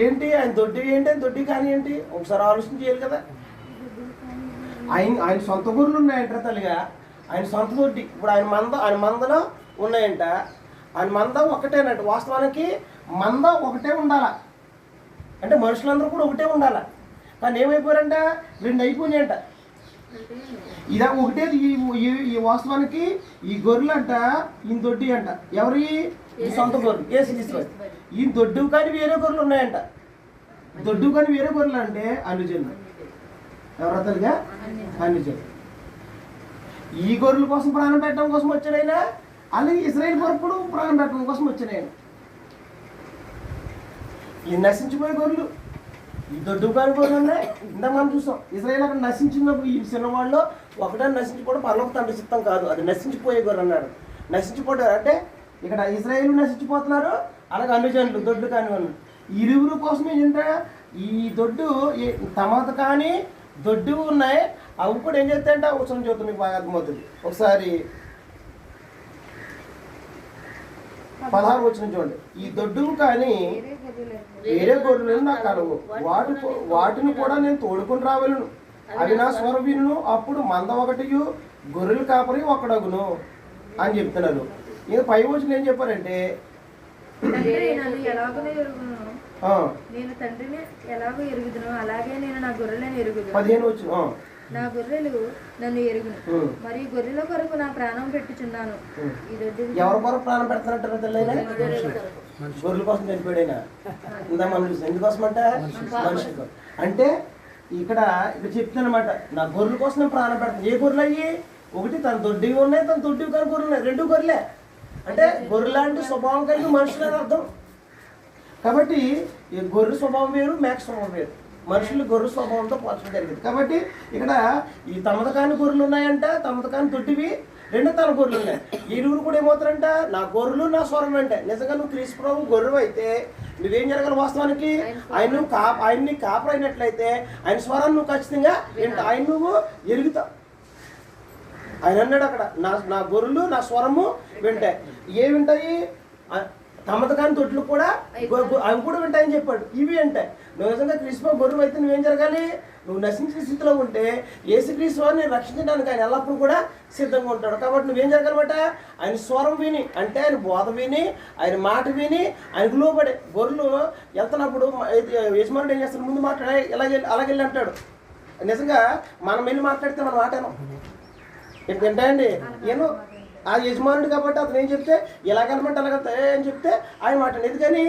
ఏంటి ఆయన దొడ్డివి ఏంటి? ఆయన దొడ్డి కానీ ఏంటి? ఒకసారి ఆలోచన చేయాలి కదా. ఆయన సొంత గొర్రెలు ఉన్నాయంట తల్లిగా. ఆయన సొంత దొడ్డి. ఇప్పుడు ఆయన మందలో ఉన్నాయంట. ఆయన మంద ఒకటేనంట. వాస్తవానికి మంద ఒకటే ఉండాల అంటే మనుషులందరూ కూడా ఒకటే ఉండాల. కానీ ఏమైపోయారంట? రెండు అయిపోయినాయంట. ఇదా ఒకటే. ఈ వాస్తవానికి ఈ గొర్రెలు అంట ఈయన దొడ్డి అంట. ఎవరి? ఈ సొంత గొర్రెలు యేసుక్రీస్తు. ఈ దొడ్డు కానీ వేరే గొర్రెలు ఉన్నాయంట. దొడ్డు కానీ వేరే గొర్రెలు అంటే అనుజనులు. ఎవరతలుగా? అనుజనులు. ఈ గొర్రెల కోసం ప్రాణం పెట్టడం కోసం వచ్చాడైనా, అలాగే ఇశ్రాయేలు కొరకు ప్రాణం పెట్టడం కోసం వచ్చాడైనా. ఈ నశించిపోయే గొర్రెలు, ఈ దొడ్డు కాని గొర్రెలు ఉన్నాయి. ఇందాక మనం చూసాం ఇశ్రాయేలు అక్కడ నశించినప్పుడు ఈ చిన్నవాళ్ళు ఒకటే నశించిపోవడం పరలోక తండ్రి చిత్తం కాదు. అది నశించిపోయే గొర్రె అన్నాడు. నశించిపోతారు అంటే ఇక్కడ ఇశ్రాయేలు నశించిపోతున్నారు, అలాగే అనుజనులు దొడ్డు కాని వాళ్ళు. ఇరువురు కోసం ఏంటంటే ఈ దొడ్డు తమత కానీ దొడ్డు ఉన్నాయి. అవి కూడా ఏం చేస్తాయంటే అవసరం చూద్దాం, మీకు బాగా అర్థమవుతుంది. ఒకసారి 16 వచనం చూడండి. ఈ దొడ్డు కానీ వేరే గొర్రెలను నాకు కలవు, వాటిని కూడా నేను తోడుకొని రావలను. అవి నా స్వరం వినును. అప్పుడు మంద ఒకటియు గొర్రెలు కాపరి ఒకడగును అని చెప్తున్నారు. ఇక పై వచనం ఏం చెప్పారంటే, నేను తండ్రిని ఎలాగో ఎరుగుదును, అలాగే నేను నా గొర్రెలను ఎరుగుదును. 15 వచనం నా గొర్రెలు నన్ను ఎరుగును ఉం. మరియు గొర్రెల కొరకు నా ప్రాణం పెట్టుచున్నాను. ఉం. ఈ దొడ్డి ఎవరి కొరకు ప్రాణం పెడుతున్నట్టు తెల్లైనా గొర్రెల కోసం చనిపోయాడైనా ఇందా మనం చూసాం. ఎందుకోసం అంటే మనిషి కోసం. అంటే ఇక్కడ చెప్తానమాట, నా గొర్రెల కోసం నేను ప్రాణం పెడతాను. ఏ గొర్రెలు అయ్యి? ఒకటి తన దొడ్డివి ఉన్నాయి, తన దొడ్డివి కానీ గొర్రెలు ఉన్నాయి, రెండు గొర్రెలే. అంటే గొర్రెలాంటి స్వభావం కలిగి మనుషులు అని అర్థం. కాబట్టి ఈ గొర్రె స్వభావం వేరు, మేక స్వభావం వేరు. మనుషులు గొర్రె స్వభావంతో పోల్చడం జరిగింది. కాబట్టి ఇక్కడ ఈ తమద కాని గొర్రెలు ఉన్నాయంట, తమద కాని దొడ్డివి రెండు తన గొర్రెలు ఉన్నాయి. ఇరువురు కూడా ఏమవుతారంట, నా గొర్రెలు నా స్వరం అంటే. నిజంగా నువ్వు క్రీస్తు ప్రభు గొర్రెవు అయితే నువ్వేం జరగాలి? వాస్తవానికి ఆయన్ని కాపరైనట్లయితే ఆయన స్వరాన్ని నువ్వు ఖచ్చితంగా ఆయన నువ్వు ఎరుగుతావు. ఆయన అన్నాడు అక్కడ, నా గొర్రెలు నా స్వరము వింటాయి. ఏ వింటాయి? తమద కాని తొట్లు కూడా అవి కూడా వింటాయని చెప్పాడు. ఇవి వింటాయి. నువ్వు నిజంగా క్రీస్తు గొర్రెవు అయితే నువ్వేం జరగాలి? నువ్వు నశించిన స్థితిలో ఉంటే యేసుక్రీస్తు వారిని రక్షించడానికి ఆయన ఎల్లప్పుడూ కూడా సిద్ధంగా ఉంటాడు. కాబట్టి నువ్వేం జరగాలన్నమాట? ఆయన స్వరం విని, అంటే ఆయన బోధ విని, ఆయన మాట విని ఆయనకు లోబడే. గొర్రెలు వెళ్తున్నప్పుడు యజమానుడు ఏం చేస్తాడు? ముందు మాట్లాడే అలాగెళ్ళి అంటాడు. నిజంగా మనం వెళ్ళి మాట్లాడితే మనం మాట్లాడను. ఏంటండి ఏమో ఆ యజమానుడు కాబట్టి అతను ఏం చెప్తే ఎలాగనమాట అలాగ అని చెప్తే ఆయన మాట. ఎందుకని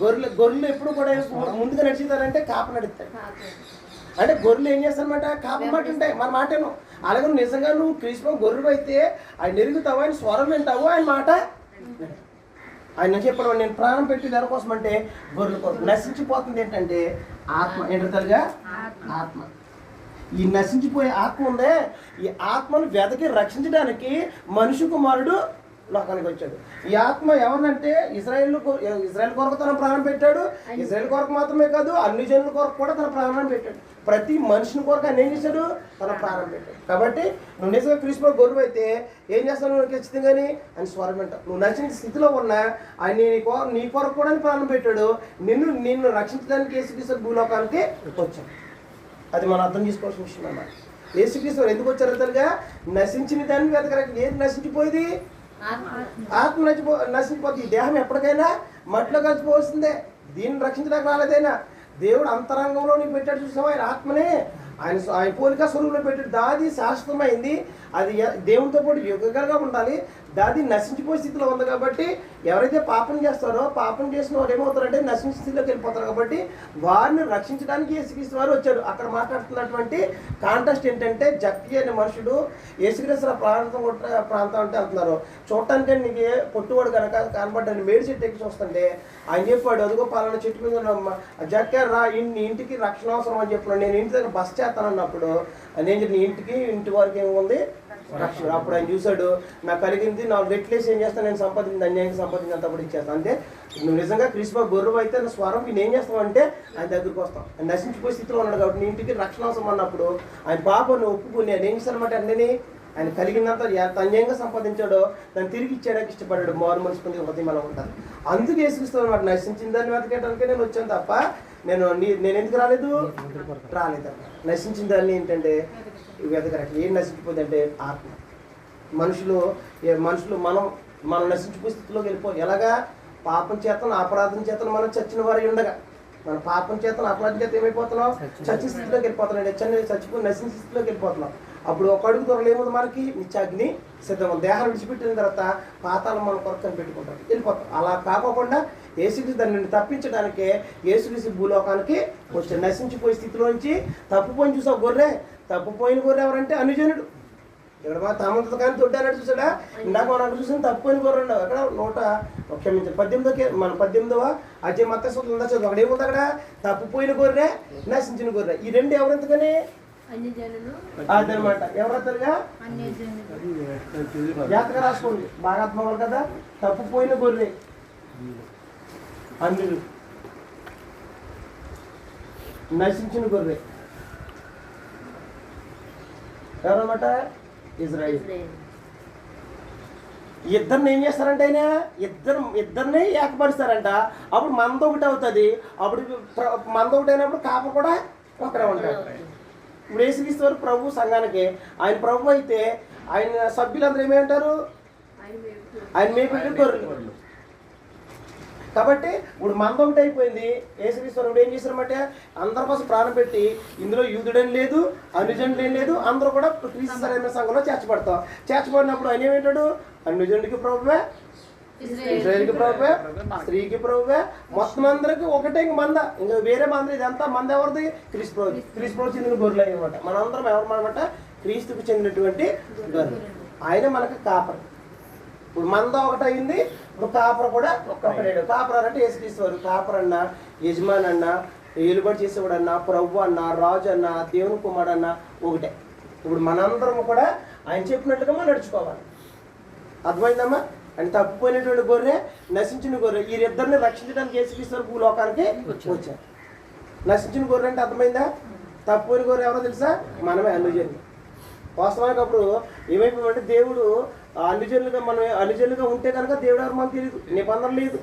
గొర్రెలు ఎప్పుడు కూడా ముందుగా నడుచుతారంటే కాప నడుస్తాడు. అంటే గొర్రెలు ఏం చేస్తారనమాట? కాప మాట ఉంటాయి, మన మాటను. అలాగే నిజంగా నువ్వు క్రీస్తు గొర్రెలు అయితే ఆయన ఎరుగుతావు, ఆయన స్వరం వింటావు, ఆయన మాట ఆయన చెప్పడం. నేను ప్రాణం పెట్టి దానికోసం అంటే గొర్రెల కోసం. నశించిపోతుంది ఏంటంటే ఆత్మ. ఏంటలుగా ఆత్మ. ఈ నశించిపోయే ఆత్మ ఉందే, ఈ ఆత్మను వెతకి రక్షించడానికి మనిషి కుమారుడు లోకానికి వచ్చాడు. ఈ ఆత్మ ఎవరినంటే ఇజ్రాయేల్ కొరకు తన ప్రాణం పెట్టాడు. ఇజ్రాయేల్ కొరకు మాత్రమే కాదు, అన్ని జనుల కొరకు కూడా తన ప్రాణాన్ని పెట్టాడు. ప్రతి మనిషిని కొరకు ఆయన ఏం చేశాడు? తన ప్రాణం పెట్టాడు. కాబట్టి నువ్వు నిజంగా క్రీస్తు గొర్రెవు అయితే ఏం చేస్తావు? నువ్వు ఖచ్చితంగాని ఆయన స్వరం వింటావు. నువ్వు నచ్చిన స్థితిలో ఉన్నా ఆయన నీ కొరకు కూడా ప్రాణం పెట్టాడు. నిన్ను రక్షించడానికి యేసుక్రీస్తు భూలోకానికి వచ్చాడు. అది మనం అర్థం చేసుకోవాల్సిన విషయం అన్నమాట. యేసుక్రీస్తు ఎందుకు వచ్చారు? తనగా నశించిన దాన్ని వెతకడానికి. ఏది నశించిపోయింది? ఆత్మ నశించిపోతుంది. ఈ దేహం ఎప్పటికైనా మట్టిలో కలిసిపోవలసిందే. దీన్ని రక్షించడానికి రాలేదైనా. దేవుడు అంతరంగంలో నీకు పెట్టాడు చూసావా ఆయన ఆత్మనే. ఆయన పోలిక స్వరూపంలో పెట్టాడు. దాది శాశ్వతమైంది. అది దేవునితో పాటు యుగంగా ఉండాలి. దాది నశించిపోయే స్థితిలో ఉంది. కాబట్టి ఎవరైతే పాపం చేస్తారో పాపం చేసిన వారు ఏమవుతారంటే నశించిన స్థితిలోకి వెళ్ళిపోతారు. కాబట్టి వారిని రక్షించడానికి యేసుక్రీస్తు వారు వచ్చారు. అక్కడ మాట్లాడుతున్నటువంటి కాంటెస్ట్ ఏంటంటే జక్కి అనే మనుషుడు యేసుక్రీస్తు ప్రాంతం అంటే వెళ్తున్నారు. చూడటానికి నీకు పొట్టువాడు కనుక కనబడ్డాను. మేడి చెట్టు ఎక్కి చూస్తుంటే ఆయన చెప్పాడు, అదిగో పలానా చెట్టు మీద జక్కే రా, ఇంటికి రక్షణ అవసరం అని చెప్పాడు. నేను ఇంటి దగ్గర బస్ చేస్తానన్నప్పుడు నేను చెప్పి ఇంటికి ఇంటి వరకు ఏముంది రక్షణ. అప్పుడు ఆయన చూశాడు, నాకు కలిగింది 4 రెట్లేసి ఏం చేస్తాను, నేను సంపాదించింది అన్యాయంగా సంపాదించి అప్పుడు ఇచ్చేస్తాను. అంటే నువ్వు నిజంగా క్రీస్తు గొర్రెవు అయితే నా స్వరం నేను ఏం చేస్తావు అంటే ఆయన దగ్గరికి వస్తాం. ఆయన నశించిపోయే స్థితిలో ఉన్నాడు కాబట్టి నీ ఇంటికి రక్షణ అవసరం అన్నప్పుడు ఆయన పాపను ఒప్పుకుని ఆయన ఏం చేస్తానమాట అన్నీ ఆయన కలిగినంత అన్యాయంగా సంపాదించాడో దాన్ని తిరిగి ఇచ్చేయడానికి ఇష్టపడ్డాడు. మారు మనసు పొంది హృదయం అలా ఉంటుంది. అందుకు యేసుక్రీస్తు అనమాట నశించిన దాన్ని వెతకడానికే నేను వచ్చాను తప్ప నేను ఎందుకు రాలేదన్నమాట. నశించిన దాన్ని ఏంటంటే వెతకడానికి. ఏం నశించిపోతుందంటే ఆత్మ. మనుషులు మనం నశించిపోయే స్థితిలోకి వెళ్ళిపోయి ఎలాగా? పాపం చేతను అపరాధం చేతను మనం చచ్చిన వారి ఉండగా మన పాపం చేతను అపరాధం చేత ఏమైపోతున్నాం? చచ్చిన స్థితిలోకి వెళ్ళిపోతున్నాం. చచ్చిపోయి నశించిన స్థితిలోకి వెళ్ళిపోతున్నాం. అప్పుడు ఒక అడుగు దొరలు ఏముంది మనకి? నిత్యాగ్ని సిద్ధం. దేహాన్ని విడిచిపెట్టిన తర్వాత పాతాలను మనం కొరకు కనిపెట్టుకుంటాం, వెళ్ళిపోతాం. అలా కాకోకుండా యేసుక్రీస్తు దాన్ని తప్పించడానికే యేసుక్రీస్తు భూలోకానికి వచ్చి నశించిపోయే స్థితిలోంచి తప్పుపోయిన చూసావు గొర్రె. తప్పుపోయిన గొర్రె ఎవరంటే అనుజనుడు. ఇక్కడ మా తమంత కానీ తొడ్డానట్టు చూసాడా? ఇందాక మనం అక్కడ చూసిన తప్పుపోయిన గొర్రె ఉండవు. అక్కడ క్షమించాలి 18వ అజయ్ మత్తయి ఉందా చదువు. అక్కడ ఏముంది? అక్కడ తప్పుపోయిన గొర్రె, నశించిన గొర్రె. ఈ రెండు ఎవరెంతకని అదనమాట. ఎవరెత్తలుగా జాతక రాసుకోండి, బాగా అర్థమవ్వాలి కదా. తప్పుపోయిన గొర్రె అన్యులు, నశించిన గొర్రె ఎవరన్నమాట? ఇజ్రాయిల్. ఇద్దరిని ఏం చేస్తారంటే ఆయన ఇద్దరిని ఏకపరుస్తారంట. అప్పుడు మనతో ఒకటి అవుతుంది. అప్పుడు మనతో ఒకటి అయినప్పుడు కాప కూడా ఒకరే ఉంటారు. ఇప్పుడు యేసుక్రీస్తు వారు ప్రభు సంఘానికి. ఆయన ప్రభు అయితే ఆయన సభ్యులందరూ ఏమంటారు? ఆయన మేపెట్టి గొర్రెలు. కాబట్టి ఇప్పుడు మంద ఒకటి అయిపోయింది. యేసుక్రీస్తు ఏం చేశారన్నమాట, అందరి కోసం ప్రాణం పెట్టి ఇందులో యూదుడని లేదు, అనుజనుడని లేదు, అందరూ కూడా క్రీస్తు సరైన సంఘంలో చేర్చబడతాం. చేర్చబడినప్పుడు ఆయన ఏమంటాడు, అనుజనుడికి ప్రభువే, ఇశ్రాయేలుకి ప్రభువే, స్త్రీకి ప్రభువే, మొత్తం అందరికి ఒకటే ఇంక మంద, ఇంకా వేరే మంద. ఇదంతా మంద ఎవరిది? క్రీస్తు ప్రభు. క్రీస్తు ప్రభు చెందిన గొర్రెలు అన్నమాట. మనందరం ఎవరన్నమాట? క్రీస్తుకు చెందినటువంటి గొర్రెలు. ఆయన మనకు కాపరి. ఇప్పుడు మంద ఒకటి అయింది, ఇప్పుడు కాపర కూడా ఒకటేడు. కాపర అంటే యేసుక్రీస్తు వారు. కాపర అన్న, యజమాని అన్న, ఏలుబడి చేసేవాడు అన్న, ప్రభు అన్న, రాజు అన్న, దేవుని కుమారుడు అన్న ఒకటే. ఇప్పుడు మనందరం కూడా ఆయన చెప్పినట్టుగా మనం నడుచుకోవాలి. అర్థమైందమ్మా? అంటే తప్పిపోయినటువంటి గొర్రె, నశించిన గొర్రె, వీరిద్దరిని రక్షించడానికి యేసుక్రీస్తు వారు భూలోకానికి వచ్చారు. నశించిన గొర్రె అంటే అర్థమైందా? తప్పిపోయిన గొర్రె ఎవరో తెలుసా? మనమే అనుజనులు. వాస్తవానికి అప్పుడు ఏమైపోయిందంటే దేవుడు అనుజనులుగా, మనం అనుజనులుగా ఉంటే కనుక దేవుడు ఎవరు మనకు తెలియదు, నిబంధన లేదు,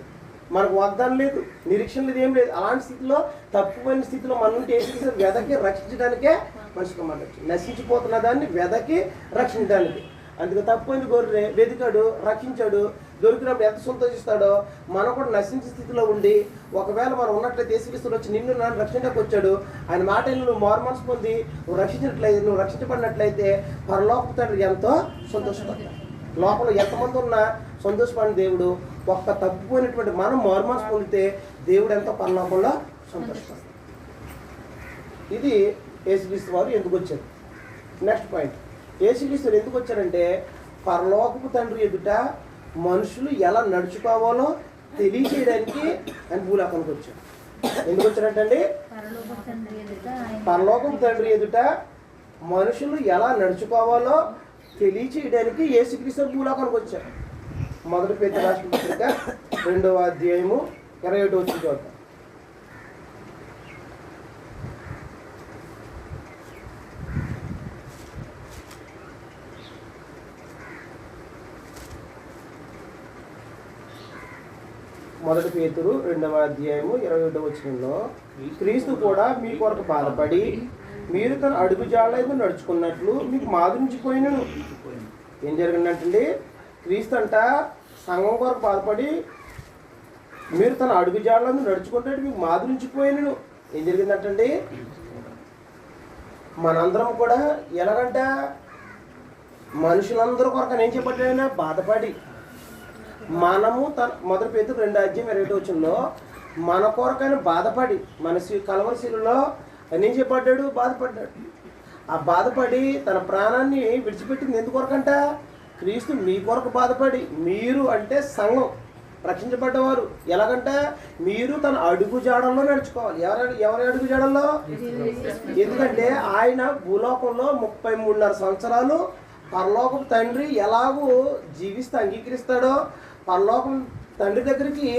మనకు వాగ్దానం లేదు, నిరీక్షణ లేదు, ఏం లేదు. అలాంటి స్థితిలో, తప్పుపోయిన స్థితిలో మన నుండి ఏసుక్రీస్తు వెదకి రక్షించడానికే మనిషికి మాట వచ్చింది. నశించిపోతున్న దాన్ని వెదకి రక్షించడానికి. అందుకే తప్పుపోయిన గొర్రె వెతికాడు, రక్షించాడు. దొరికినప్పుడు ఎంత సంతోషిస్తాడో, మనం కూడా నశించే స్థితిలో ఉండి ఒకవేళ మనం ఉన్నట్లయితే యేసుక్రీస్తు వచ్చి నిన్ను నన్ను రక్షించడానికి వచ్చాడు. ఆయన మాట నువ్వు మారుమనసు పొంది నువ్వు రక్షించబడినట్లయితే పరలోక తండ్రి ఎంతో సంతోషపడతాడు. లోపల ఎంతమంది ఉన్నా సంతోషపడిన దేవుడు, ఒక్క తప్పిపోయినటువంటి మనం మారుమనసు పొందితే దేవుడు ఎంతో పరలోకంలో సంతోషపడతాడు. ఇది యేసుక్రీస్తు వారు ఎందుకు వచ్చారు. నెక్స్ట్ పాయింట్, యేసుక్రీస్తు ఎందుకు వచ్చారంటే పరలోకపు తండ్రి ఎదుట మనుషులు ఎలా నడుచుకోవాలో తెలియచేయడానికి ఆయన భూలోకానికి వచ్చాడు. ఎందుకు వచ్చారంటండి, పరలోకపు తండ్రి ఎదుట మనుషులు ఎలా నడుచుకోవాలో తెలియచేయడానికి యేసుక్రీస్తు భూలోకానికి వచ్చారు. మొదటి పేతురు రాసిన పత్రిక 2వ అధ్యాయము 21వ వచనం చూద్దాం. మొదటి పేతురు 2వ అధ్యాయము 21వ వచనంలో, క్రీస్తు కూడా మీ కొరకు బాధపడి మీరు తన అడుగు జాడైతే నడుచుకున్నట్లు మీకు మాదిరించిపోయినను. ఏం జరిగిందంటండి, క్రీస్తు అంట సంఘం కొరకు బాధపడి మీరు తన అడుగు జాడలను నడుచుకుంటే మీకు మాదిరించిపోయినను. ఏం జరిగిందంటండి, మనందరం కూడా ఎలాగంట మనుషులందరూ కొరకు ఏం చెప్పట్లైనా బాధపడి, మనము మొదటి పేతురు 2వ అధ్యాయం 21వ వచనంలో మన కొరకైనా బాధపడి, మన కలవరశీలలో అని ఏం చెప్పడ్డాడు, బాధపడ్డాడు. ఆ బాధపడి తన ప్రాణాన్ని విడిచిపెట్టింది ఎందుకొరకంట, క్రీస్తు మీ కొరకు బాధపడి, మీరు అంటే సంఘం రక్షించబడ్డవారు. ఎలాగంట, మీరు తన అడుగు జాడల్లో నడుచుకోవాలి. ఎవరి అడుగు జాడల్లో? ఎందుకంటే ఆయన భూలోకంలో 33.5 సంవత్సరాలు పరలోకం తండ్రి ఎలాగూ జీవిస్తే అంగీకరిస్తాడో, పరలోకం తండ్రి దగ్గరికి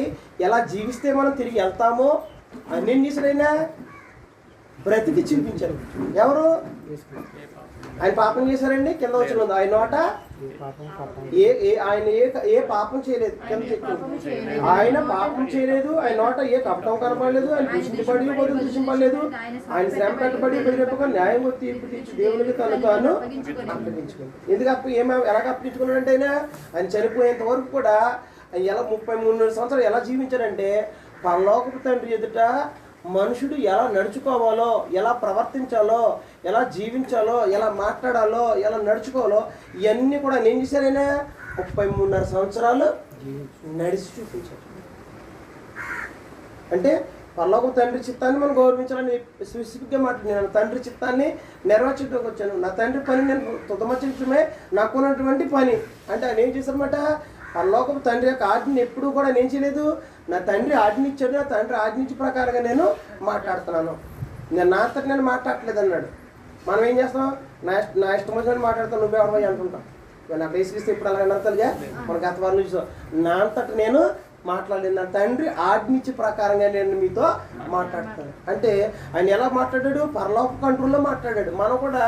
ఎలా జీవిస్తే మనం తిరిగి వెళ్తామో అన్ని చేసినైనా బ్రతికి చూపించారు. ఎవరు? ఆయన పాపం చేశారండి. కింద వచ్చిన ఆయన నోట ఆయన ఏ పాపం చేయలేదు. కింద చెప్పు, ఆయన పాపం చేయలేదు. ఆయన నోట ఏ కపటం కనపడలేదు. ఆయన దూషించబడి దూషింపలేదు. ఆయన శ్రమ పెట్టబడి బెదిరింపక న్యాయం తీర్పు తీర్చి దేవునికి తాను అప్పగించుకుంది. ఎందుకు ఎలాగ అప్పగించుకున్నాడంటే ఆయన చనిపోయేంత వరకు కూడా ఆయన ఎలా 33 సంవత్సరాలు ఎలా జీవించాడంటే పరలోకపు తండ్రి ఎదుట మనుషుడు ఎలా నడుచుకోవాలో, ఎలా ప్రవర్తించాలో, ఎలా జీవించాలో, ఎలా మాట్లాడాలో, ఎలా నడుచుకోవాలో ఇవన్నీ కూడా నేను చేశారైనా 33.5 సంవత్సరాలు నడిచి చూపించాడు. అంటే పరలోకపు తండ్రి చిత్తాన్ని మనం గౌరవించాలని స్పెసిఫిక్గా మాట్లాడినాను. తండ్రి చిత్తాన్ని నెరవేర్చడానికి వచ్చాను. నా తండ్రి పని నేను తుదమర్చడమే నాకున్నటువంటి పని. అంటే ఆయన ఏం చేశారన్నమాట, పరలోకపు తండ్రి యొక్క ఆజ్ఞని ఎప్పుడూ కూడా నేను చేయలేదు. నా తండ్రి ఆజ్ఞ ఇచ్చాడు, నా తండ్రి ఆజ్ఞించి ప్రకారంగా నేను మాట్లాడుతున్నాను. నా అంతటి నేను మాట్లాడలేదు అన్నాడు. మనం ఏం చేస్తాం, నా ఇష్టం వచ్చినట్టు మాట్లాడతాను, నువ్వే ఎవరు అంటుంటాం. నాకు రేసుకిస్తే ఇప్పుడు అలాగే అన్నతలుగా మన గత వారం చూసాం. నా అంతటి నేను మాట్లాడలేదు, నా తండ్రి ఆజ్ఞించే ప్రకారంగా నేను మీతో మాట్లాడతాను. అంటే ఆయన ఎలా మాట్లాడాడు, పరలోక కంట్రోల్లో మాట్లాడాడు. మనం కూడా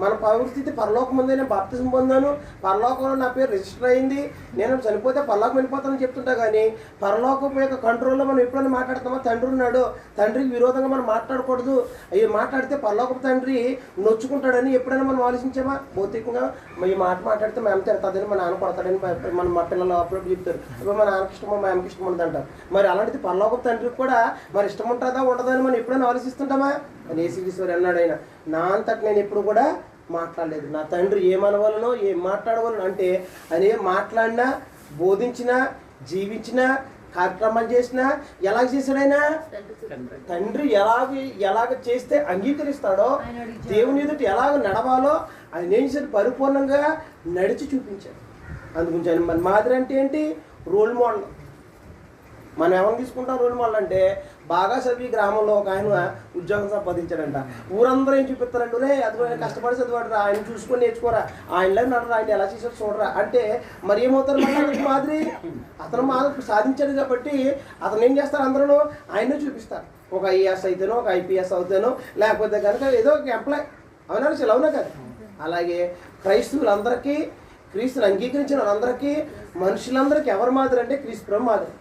మన పరిస్థితి పరలోకం ఉంది, నేను బాప్తిజం పొందాను, పరలోకంలో నా పేరు రిజిస్టర్ అయింది, నేను చనిపోతే పరలోకం వెళ్ళిపోతానని చెప్తుంటా. కానీ పరలోకం యొక్క కంట్రోల్లో మనం ఎప్పుడైనా మాట్లాడతామా? తండ్రి ఉన్నాడు, తండ్రికి విరోధంగా మనం మాట్లాడకూడదు, అవి మాట్లాడితే పరలోకపు తండ్రి నొచ్చుకుంటాడని ఎప్పుడైనా మనం ఆలోచించామా? భౌతికంగా ఈ మాట మాట్లాడితే మేము తిడతాదని, మా నాన్న కొడతాడని మా పిల్లలు అప్పుడప్పుడు చెప్తారు. ఇప్పుడు మా నాన్నకి ఇష్టమో మా అమ్మకి ఇష్టం ఉంటుంది అంటారు. మరి అలాంటిది పరలోకపు తండ్రికి కూడా మరి ఇష్టం ఉంటుందా ఉండదా అని మనం ఎప్పుడైనా ఆలోచిస్తుంటామా? అని యేసుక్రీస్తు అన్నాడు, ఆయన నా అంతటి నేను ఎప్పుడు కూడా మాట్లాడలేదు, నా తండ్రి ఏమనవలనో ఏం మాట్లాడవలను అంటే ఆయన ఏం మాట్లాడినా, బోధించినా, జీవించినా, కార్యక్రమాలు చేసినా ఎలాగ చేశాడైనా తండ్రి ఎలాగ చేస్తే అంగీకరిస్తాడో, దేవుని ఎదుటి ఎలాగ నడవాలో ఆయన ఏం చేశాడు? పరిపూర్ణంగా నడిచి చూపించాడు. అందుగురించి ఆయన మన మాదిరి అంటే ఏంటి? Role model. మనం ఎవరిని తీసుకుంటాం రోల్ మోడల్ అంటే? బాగా చదివి గ్రామంలో ఒక ఆయన ఉద్యోగం సంపాదించాడంట. ఊరందరూ ఏం చూపిస్తారంటే, రే అది ఆయన కష్టపడి చదివాడు, ఆయన చూసుకొని నేర్చుకోరా, ఆయనలో నడరా, ఆయన ఎలా చేసాడు చూడరా అంటే మరి ఏమవుతారు? మళ్ళీ మాదిరి అతను సాధించాడు కాబట్టి అతను ఏం చేస్తారు? అందరూ ఆయనే చూపిస్తారు. ఒక ఐఏఎస్ అయితేనో, ఒక ఐపీఎస్ అవుతానో, లేకపోతే కనుక ఏదో ఒక ఎంప్లాయ్ అవునా అవునా కదా. అలాగే క్రైస్తవులందరికీ, క్రీస్తుని అంగీకరించిన వాళ్ళందరికీ, మనుషులందరికీ ఎవరు మాదిరి అంటే క్రీస్తు ప్రభు మాదిరి.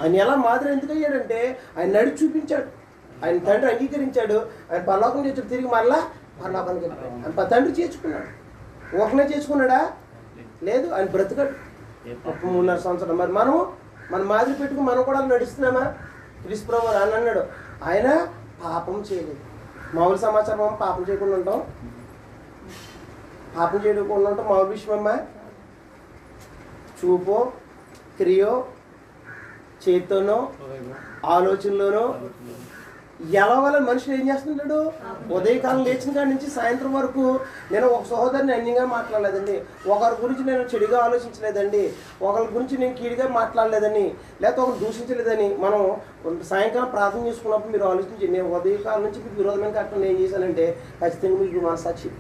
ఆయన ఎలా మాదిరి ఎందుకు అయ్యాడంటే ఆయన నడిచి చూపించాడు. ఆయన తండ్రి అంగీకరించాడు, ఆయన పరలోకం చేర్చాడు, తిరిగి మరలా పరలోకానికి వెళ్ళిపోయాడు. ఆయన తండ్రి చేర్చుకున్నాడు. ఒకనే చేసుకున్నాడా? లేదు, ఆయన బ్రతకడు 33.5 సంవత్సరం. మరి మనం మన మాదిరి పెట్టుకుని మనం కూడా నడుస్తున్నామా? క్రీస్తు ప్రభు అని అన్నాడు, ఆయన పాపం చేయలేదు. మామూలు సమాచారం పాపం చేయకుండా ఉంటాం, పాపం చేయకుండా ఉంటాం మామూలు విషయం అమ్మా. చూపో, క్రియో, చేతితోనో, ఆలోచనలోనో ఎలాగల మనుషులు ఏం చేస్తుంటాడు? ఉదయకాలం లేచిన కాడి నుంచి సాయంత్రం వరకు నేను ఒక సహోదరిని అన్యంగా మాట్లాడలేదండి, ఒకరి గురించి నేను చెడుగా ఆలోచించలేదండి, ఒకరి గురించి నేను కీడుగా మాట్లాడలేదని, లేకపోతే ఒకరు దూషించలేదని. మనం సాయంకాలం ప్రార్థన చేసుకున్నప్పుడు మీరు ఆలోచించి, నేను ఉదయకాలం నుంచి మీకు విరోధమైన కట్టడం ఏం చేశానంటే ఖచ్చితంగా మీకు మనసాక్షి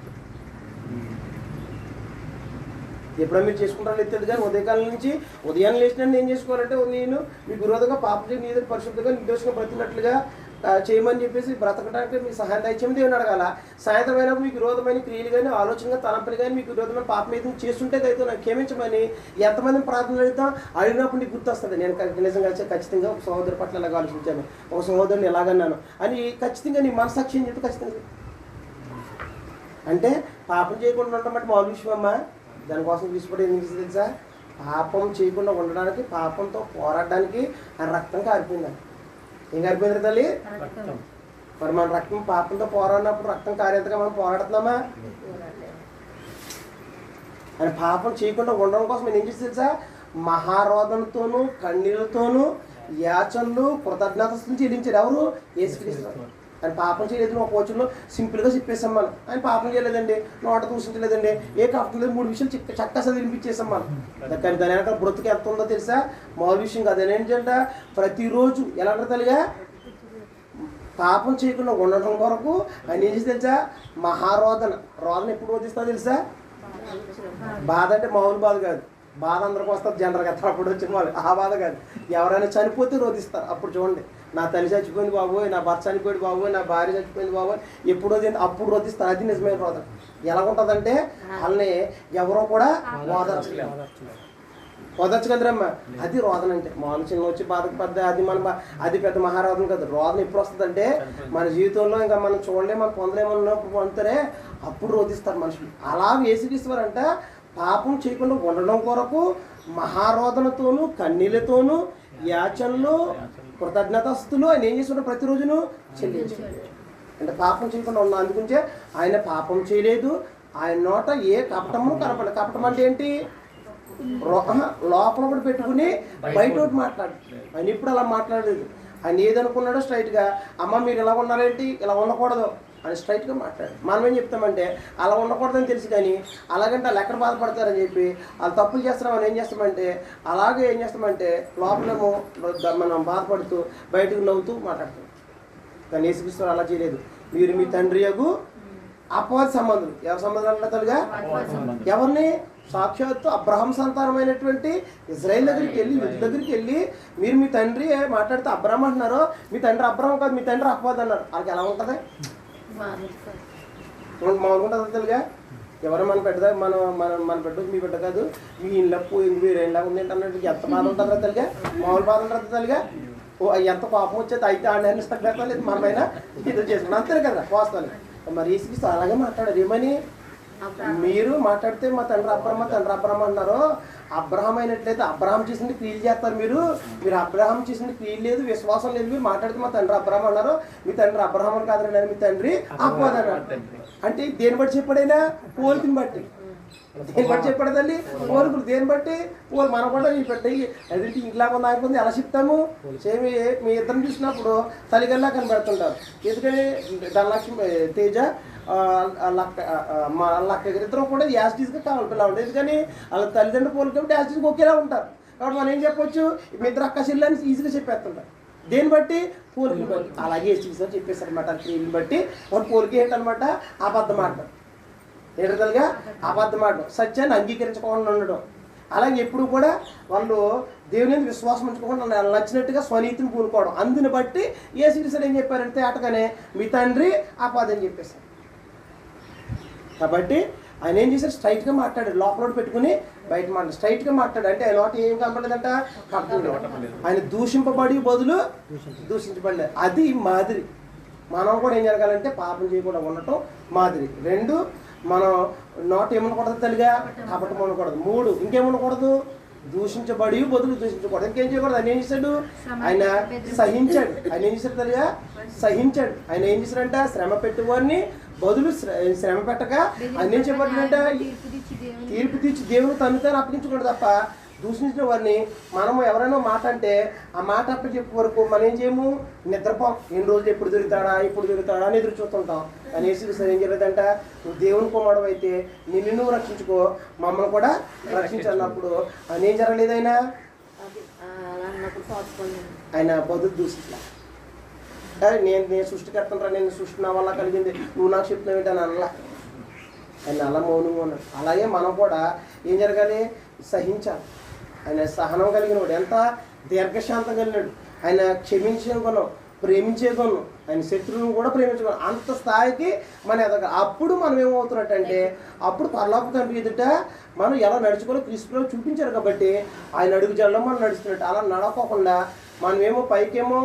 ఎప్పుడైనా మీరు చేసుకుంటారో లేదు కానీ ఉదయకాలం నుంచి ఉదయాన్నే లేచినట్టు ఏం చేసుకోవాలంటే, నేను మీకు విరోధంగా పాపం చేసి నీరు పరిశుద్ధంగా నిర్దోషంగా బ్రతినట్లుగా చేయమని చెప్పేసి బ్రతకడానికి మీకు సహాయం దయచేయమని దేవుని అడగాల. సాయంత్రం అయినప్పుడు మీకు విరోధమైన క్రియలు కానీ, ఆలోచనగా తలంపులు కానీ, మీకు విరోధమైన పాపం ఏదైనా చేస్తుంటే అయితే నాకు క్షమించమని ఎంతమంది ప్రార్థనలు అడుగుతాం? అడిగినప్పుడు నీకు గుర్తొస్తుంది, నేను నిజంగా ఖచ్చితంగా ఒక సహోదరు పట్ల ఎలాగ ఆలోచించాను, ఒక సహోదరుని ఎలాగన్నాను అని ఖచ్చితంగా నీ మనసాక్షి అని చెప్పి ఖచ్చితంగా అంటే పాపం చేయకుండా ఉండటం అంటే మామూలు విషయం అమ్మా. దానికోసం తీసుకుంటే ఏం చేసి తెలుసా? పాపం చేయకుండా ఉండడానికి, పాపంతో పోరాడడానికి ఆ రక్తం కారిపోయిందండి. ఏం కారిపోయింది తల్లి? మరి మన రక్తం పాపంతో పోరాడినప్పుడు రక్తం కారేంతగా మనం పోరాడుతున్నామా? అని పాపం చేయకుండా ఉండడం కోసం నేను ఏం చేసి తెలుసా? మహారోధనతోనూ, కన్నీళ్లతోనూ, యాచనలు, కృతజ్ఞతలు చెల్లించారు. ఎవరు? యేసుక్రీస్తు. ఆయన పాపం చేయలేదు ఒక వచనంలో సింపుల్గా చెప్పేసాం మనం. ఆయన పాపం చేయలేదండి, నోట దూషించలేదండి, ఏ కష్టం 3 విషయాలు చక్కగా చదివింపించేసాం మనం. కానీ దాని వెనక బ్రతుకు ఎంత ఉందో తెలుసా? మామూలు విషయం కాదు. అదేంటంటే ప్రతిరోజు ఎలా తల్లిగా పాపం చేయకుండా ఉండడం కొరకు ఆయన ఏం చేసి తెలుసా? మహారోధన. రోదన ఎప్పుడు రోధిస్తా తెలుసా? బాధ అంటే మామూలు బాధ కాదు, బాధ అందరికి వస్తుంది జనరల్గా, అప్పుడు వచ్చిన వాళ్ళు ఆ బాధ కాదు. ఎవరైనా చనిపోతే రోధిస్తారు. అప్పుడు చూడండి, నా తల్లి చచ్చిపోయింది బాబోయ్, నా భర్త చనిపోయింది బాబోయ్, నా భార్య చచ్చిపోయింది బాబోయ్, ఎప్పుడు అప్పుడు రోధిస్తారు. అది నిజమైన రోదన. ఎలా ఉంటుందంటే వాళ్ళని ఎవరో కూడా ఓదర్చగలరమ్మా. అది రోదన అంటే మామూలు చిన్న వచ్చి బాధకు పెద్ద అది అది పెద్ద మహారోదన కాదు. రోదన ఎప్పుడు వస్తుందంటే మన జీవితంలో ఇంకా మనం చూడలేము, మనం పొందలేమన్నప్పుడు పొందుతారే అప్పుడు రోధిస్తారు మనుషులు. అలా యేసుక్రీస్తువారంట పాపం చేయకుండా ఉండడం కొరకు మహారోదనతోనూ, కన్నీళ్లతోనూ, యాచనలు, కృతజ్ఞతాస్తులు ఆయన ఏం చేస్తుంటారు? ప్రతిరోజును చెల్లించారు. అంటే పాపం చేయకుండా ఉన్నాం. అందుకుంటే ఆయన పాపం చేయలేదు, ఆయన నోట ఏ కపటము కనపడలేదు. కపటం అంటే ఏంటి? లోపల కూడా పెట్టుకుని బయట ఒకటి మాట్లాడు. ఆయన ఇప్పుడు అలా మాట్లాడలేదు. ఆయన ఏదనుకున్నాడో స్ట్రైట్గా, అమ్మ మీరు ఇలా ఉన్నారేంటి, ఇలా ఉండకూడదు అని స్ట్రైట్గా మాట్లాడు. మనం ఏం చెప్తామంటే అలా ఉండకూడదని తెలుసు కానీ అలాగంటే వాళ్ళు ఎక్కడ బాధపడతారని చెప్పి వాళ్ళు తప్పులు చేస్తున్నామని ఏం చేస్తామంటే అలాగే ఏం చేస్తామంటే లోపలేమో మనం బాధపడుతూ బయటకు నవ్వుతూ మాట్లాడతాం. కానీ యేసుక్రీస్తు అలా చేయలేదు. మీరు మీ తండ్రి యగు అపవాద సంబంధులు. ఎవరి సంబంధాలు తల్లిగా? ఎవరిని? సాక్షాత్తు అబ్రహాం సంతానమైనటువంటి ఇజ్రాయేల్ దగ్గరికి వెళ్ళి, యూదు దగ్గరికి వెళ్ళి మీరు మీ తండ్రి మాట్లాడితే అబ్రహాం అంటున్నారు, మీ తండ్రి అబ్రహాం కాదు, మీ తండ్రి అపవాద్ అన్నారు. వాళ్ళకి ఎలా ఉంటుంది? మామూలుగా ఉంటుంది తెలుగా. ఎవరో మన పెద్దదా మన బిడ్డ మీ బిడ్డ కాదు, మీ ఇళ్ళ వేరే ఇళ్ళ ఉంది ఏంటన్నట్టు ఎంత బాధ ఉంటుందా తెలుగా, మామూలు బాధ ఉంటుంది తెలుగా. ఎంత కోపం వచ్చేది అయితే ఆడని ఇష్టం లేదు మనమైనా ఇది చేసుకున్నాం అంతే కదా పోస్తాను. మరి ఈసుకిస్తూ అలాగే మాట్లాడారు. ఏమని మీరు మాట్లాడితే మా తండ్రి అబ్రహం అన్నారు. అబ్రహం అయినట్లయితే అబ్రహం చేసింది క్రియలు చేస్తారు. మీరు అబ్రహం చేసింది క్రియలు లేదు, విశ్వాసం లేదు. మీరు మాట్లాడితే మా తండ్రి అబ్రహం అన్నారు. మీ తండ్రి అబ్రహం అని కాదు, మీ తండ్రి అపవాది అన్నారు. అంటే దేని బట్టి చెప్పాడైనా పోలికని బట్టి. దేని బట్టి చెప్పాడు తల్లి? పోలికలు. దేని బట్టి మనం కూడా ఈ పెట్ట అదేంటి ఇంట్లో కొంత అయిపోయింది ఎలా చెప్తాము? సేమ్ మీ ఇద్దరిని చూసినప్పుడు తల్లిగల్లా కనబడుతుంటారు. ఎందుకని ధనలక్ష్మి తేజ లక్క ఇద్దరు కూడా యాస్టీస్గా కావాలి పిల్లలు. ఎందుకని వాళ్ళ తల్లిదండ్రులు పోలిక కాబట్టి యాస్టీస్కి ఒకేలా ఉంటారు. కాబట్టి మనం ఏం చెప్పొచ్చు, మీ ఇద్దరు అక్క చెల్లని ఈజీగా చెప్పేస్తుంటారు. దేన్ని బట్టి? పోలికని బట్టి. అలాగే వేసి చెప్పేస్తారు అనమాట. క్రియని బట్టి వాళ్ళు పోలిక ఏంటనమాట? అబద్ధం ఆడటం. ఏంటలుగా అబద్ధం ఆడటం, సత్యాన్ని అంగీకరించకుండా ఉండడం. అలాగే ఎప్పుడు కూడా వాళ్ళు దేవుని మీద విశ్వాసం ఉంచుకోకుండా నచ్చినట్టుగా స్వనీతిని పూనుకోవడం. అందుని బట్టి యేసుక్రీస్తు ఏం చెప్పారంటే ఆటగానే మీ తండ్రి అపవాది అని చెప్పేశారు. కాబట్టి ఆయన ఏం చేశారు? స్ట్రైట్గా మాట్లాడాడు. లోపల పెట్టుకుని బయట మాట్లాడు. స్ట్రైట్గా మాట్లాడు. అంటే ఆయన నోట ఏం కనపడలేదంట? ఆయన దూషింపబడి బదులు దూషించబడలేదు. అది మాదిరి. మనం కూడా ఏం జరగాలంటే పాపం చేయకుండా ఉండటం మాదిరి. 2 మనం నోట ఏమనకూడదు తల్లిగా, కపటం ఉండకూడదు. 3 ఇంకేమనకూడదు? దూషించబడి బదులు దూషించకూడదు. ఇంకేం చేయకూడదు? ఆయన ఏం చేశాడు? ఆయన సహించాడు. ఆయన ఏం చేశాడు తల్లిగా? సహించాడు. ఆయన ఏం చేశాడంట? శ్రమ పెట్టువాడిని బదులు శ్రమ పెట్టక ఆయన ఏం చెప్పాడంట? తీర్పు తీర్చి దేవుని తను అప్పగించకూడదు తప్ప దూషించిన వారిని. మనము ఎవరైనా మాట అంటే ఆ మాట అప్పటి చెప్పే వరకు మనం ఏం చేయము? నిద్రపోం. ఎన్ని రోజులు ఎప్పుడు దొరుకుతాడా అని ఎదురు చూస్తుంటాం. అని యేసుక్రీస్తు ఏం చేయలేదంట? నువ్వు దేవుని కుమారుడు అయితే నిన్ను నువ్వు రక్షించుకో, మమ్మల్ని కూడా రక్షించన్నప్పుడు ఆయన ఏం జరగలేదు. ఆయన బదులు దూషించలే. నేను సృష్టికర్తనరా, నేను సృష్టి నా వల్ల కలిగింది, నువ్వు నాకు చెప్తున్నావు ఏంటని అనలా. ఆయన అలా మౌనంగా ఉన్నాడు. అలాగే మనం కూడా ఏం జరగాలి? సహించాలి. ఆయన సహనం కలిగిన వాడు, ఎంత దీర్ఘశాంతం కలిగినాడు. ఆయన క్షమించే గుణం, ప్రేమించే గుణం, ఆయన శత్రువులను కూడా ప్రేమించగలం. అంత స్థాయికి మనం ఎదగాలి. అప్పుడు మనం ఏమవుతున్నట్టంటే అప్పుడు పరలోక తండ్రి ఎదుట మనం ఎలా నడుచుకోవాలో క్రీస్తులో చూపించారు. కాబట్టి ఆయన అడుగుజాడలో మనం నడుస్తున్నట్టు అలా నడవకుండా మనమేమో పైకేమో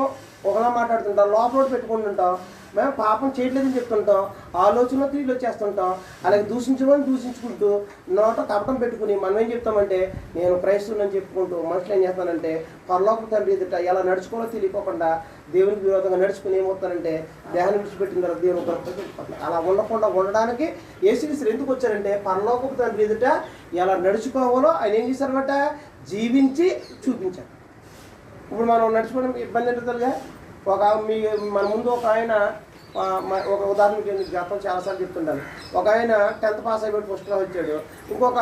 ఒకలా మాట్లాడుతుంటాం, లోపల పెట్టుకుంటుంటాం. మేము పాపం చేయట్లేదని చెప్తుంటాం, ఆలోచన క్రియలు వచ్చేస్తుంటాం. అలాగే దూషించుకుంటూ నోట కపటం పెట్టుకుని మనం ఏం చెప్తామంటే నేను క్రైస్తవుని చెప్పుకుంటూ మనుషులు ఏం చేస్తానంటే పరలోక తండ్రి ఎదుట ఎలా నడుచుకోవాలో తెలియకోకుండా దేవునికి విరోధంగా నడుచుకుని ఏమవుతారంటే దేహాన్ని విడిచిపెట్టిన తర్వాత దేవుని అలా ఉండకుండా ఉండడానికి యేసుక్రీస్తు ఎందుకు వచ్చారంటే పరలోకపు తండ్రి ఎదుట ఎలా నడుచుకోవాలో ఆయన ఏం చేశారన్నమాట? జీవించి చూపించారు. ఇప్పుడు మనం నడుచుకోవడం ఇబ్బంది ఏంటంటే మన ముందు ఒక ఆయన, ఒక ఉదాహరణకి గతం చాలాసార్లు చెప్తుంటాను. ఒక ఆయన 10th పాస్ అయిపోయి ఫస్ట్గా వచ్చాడు. ఇంకొక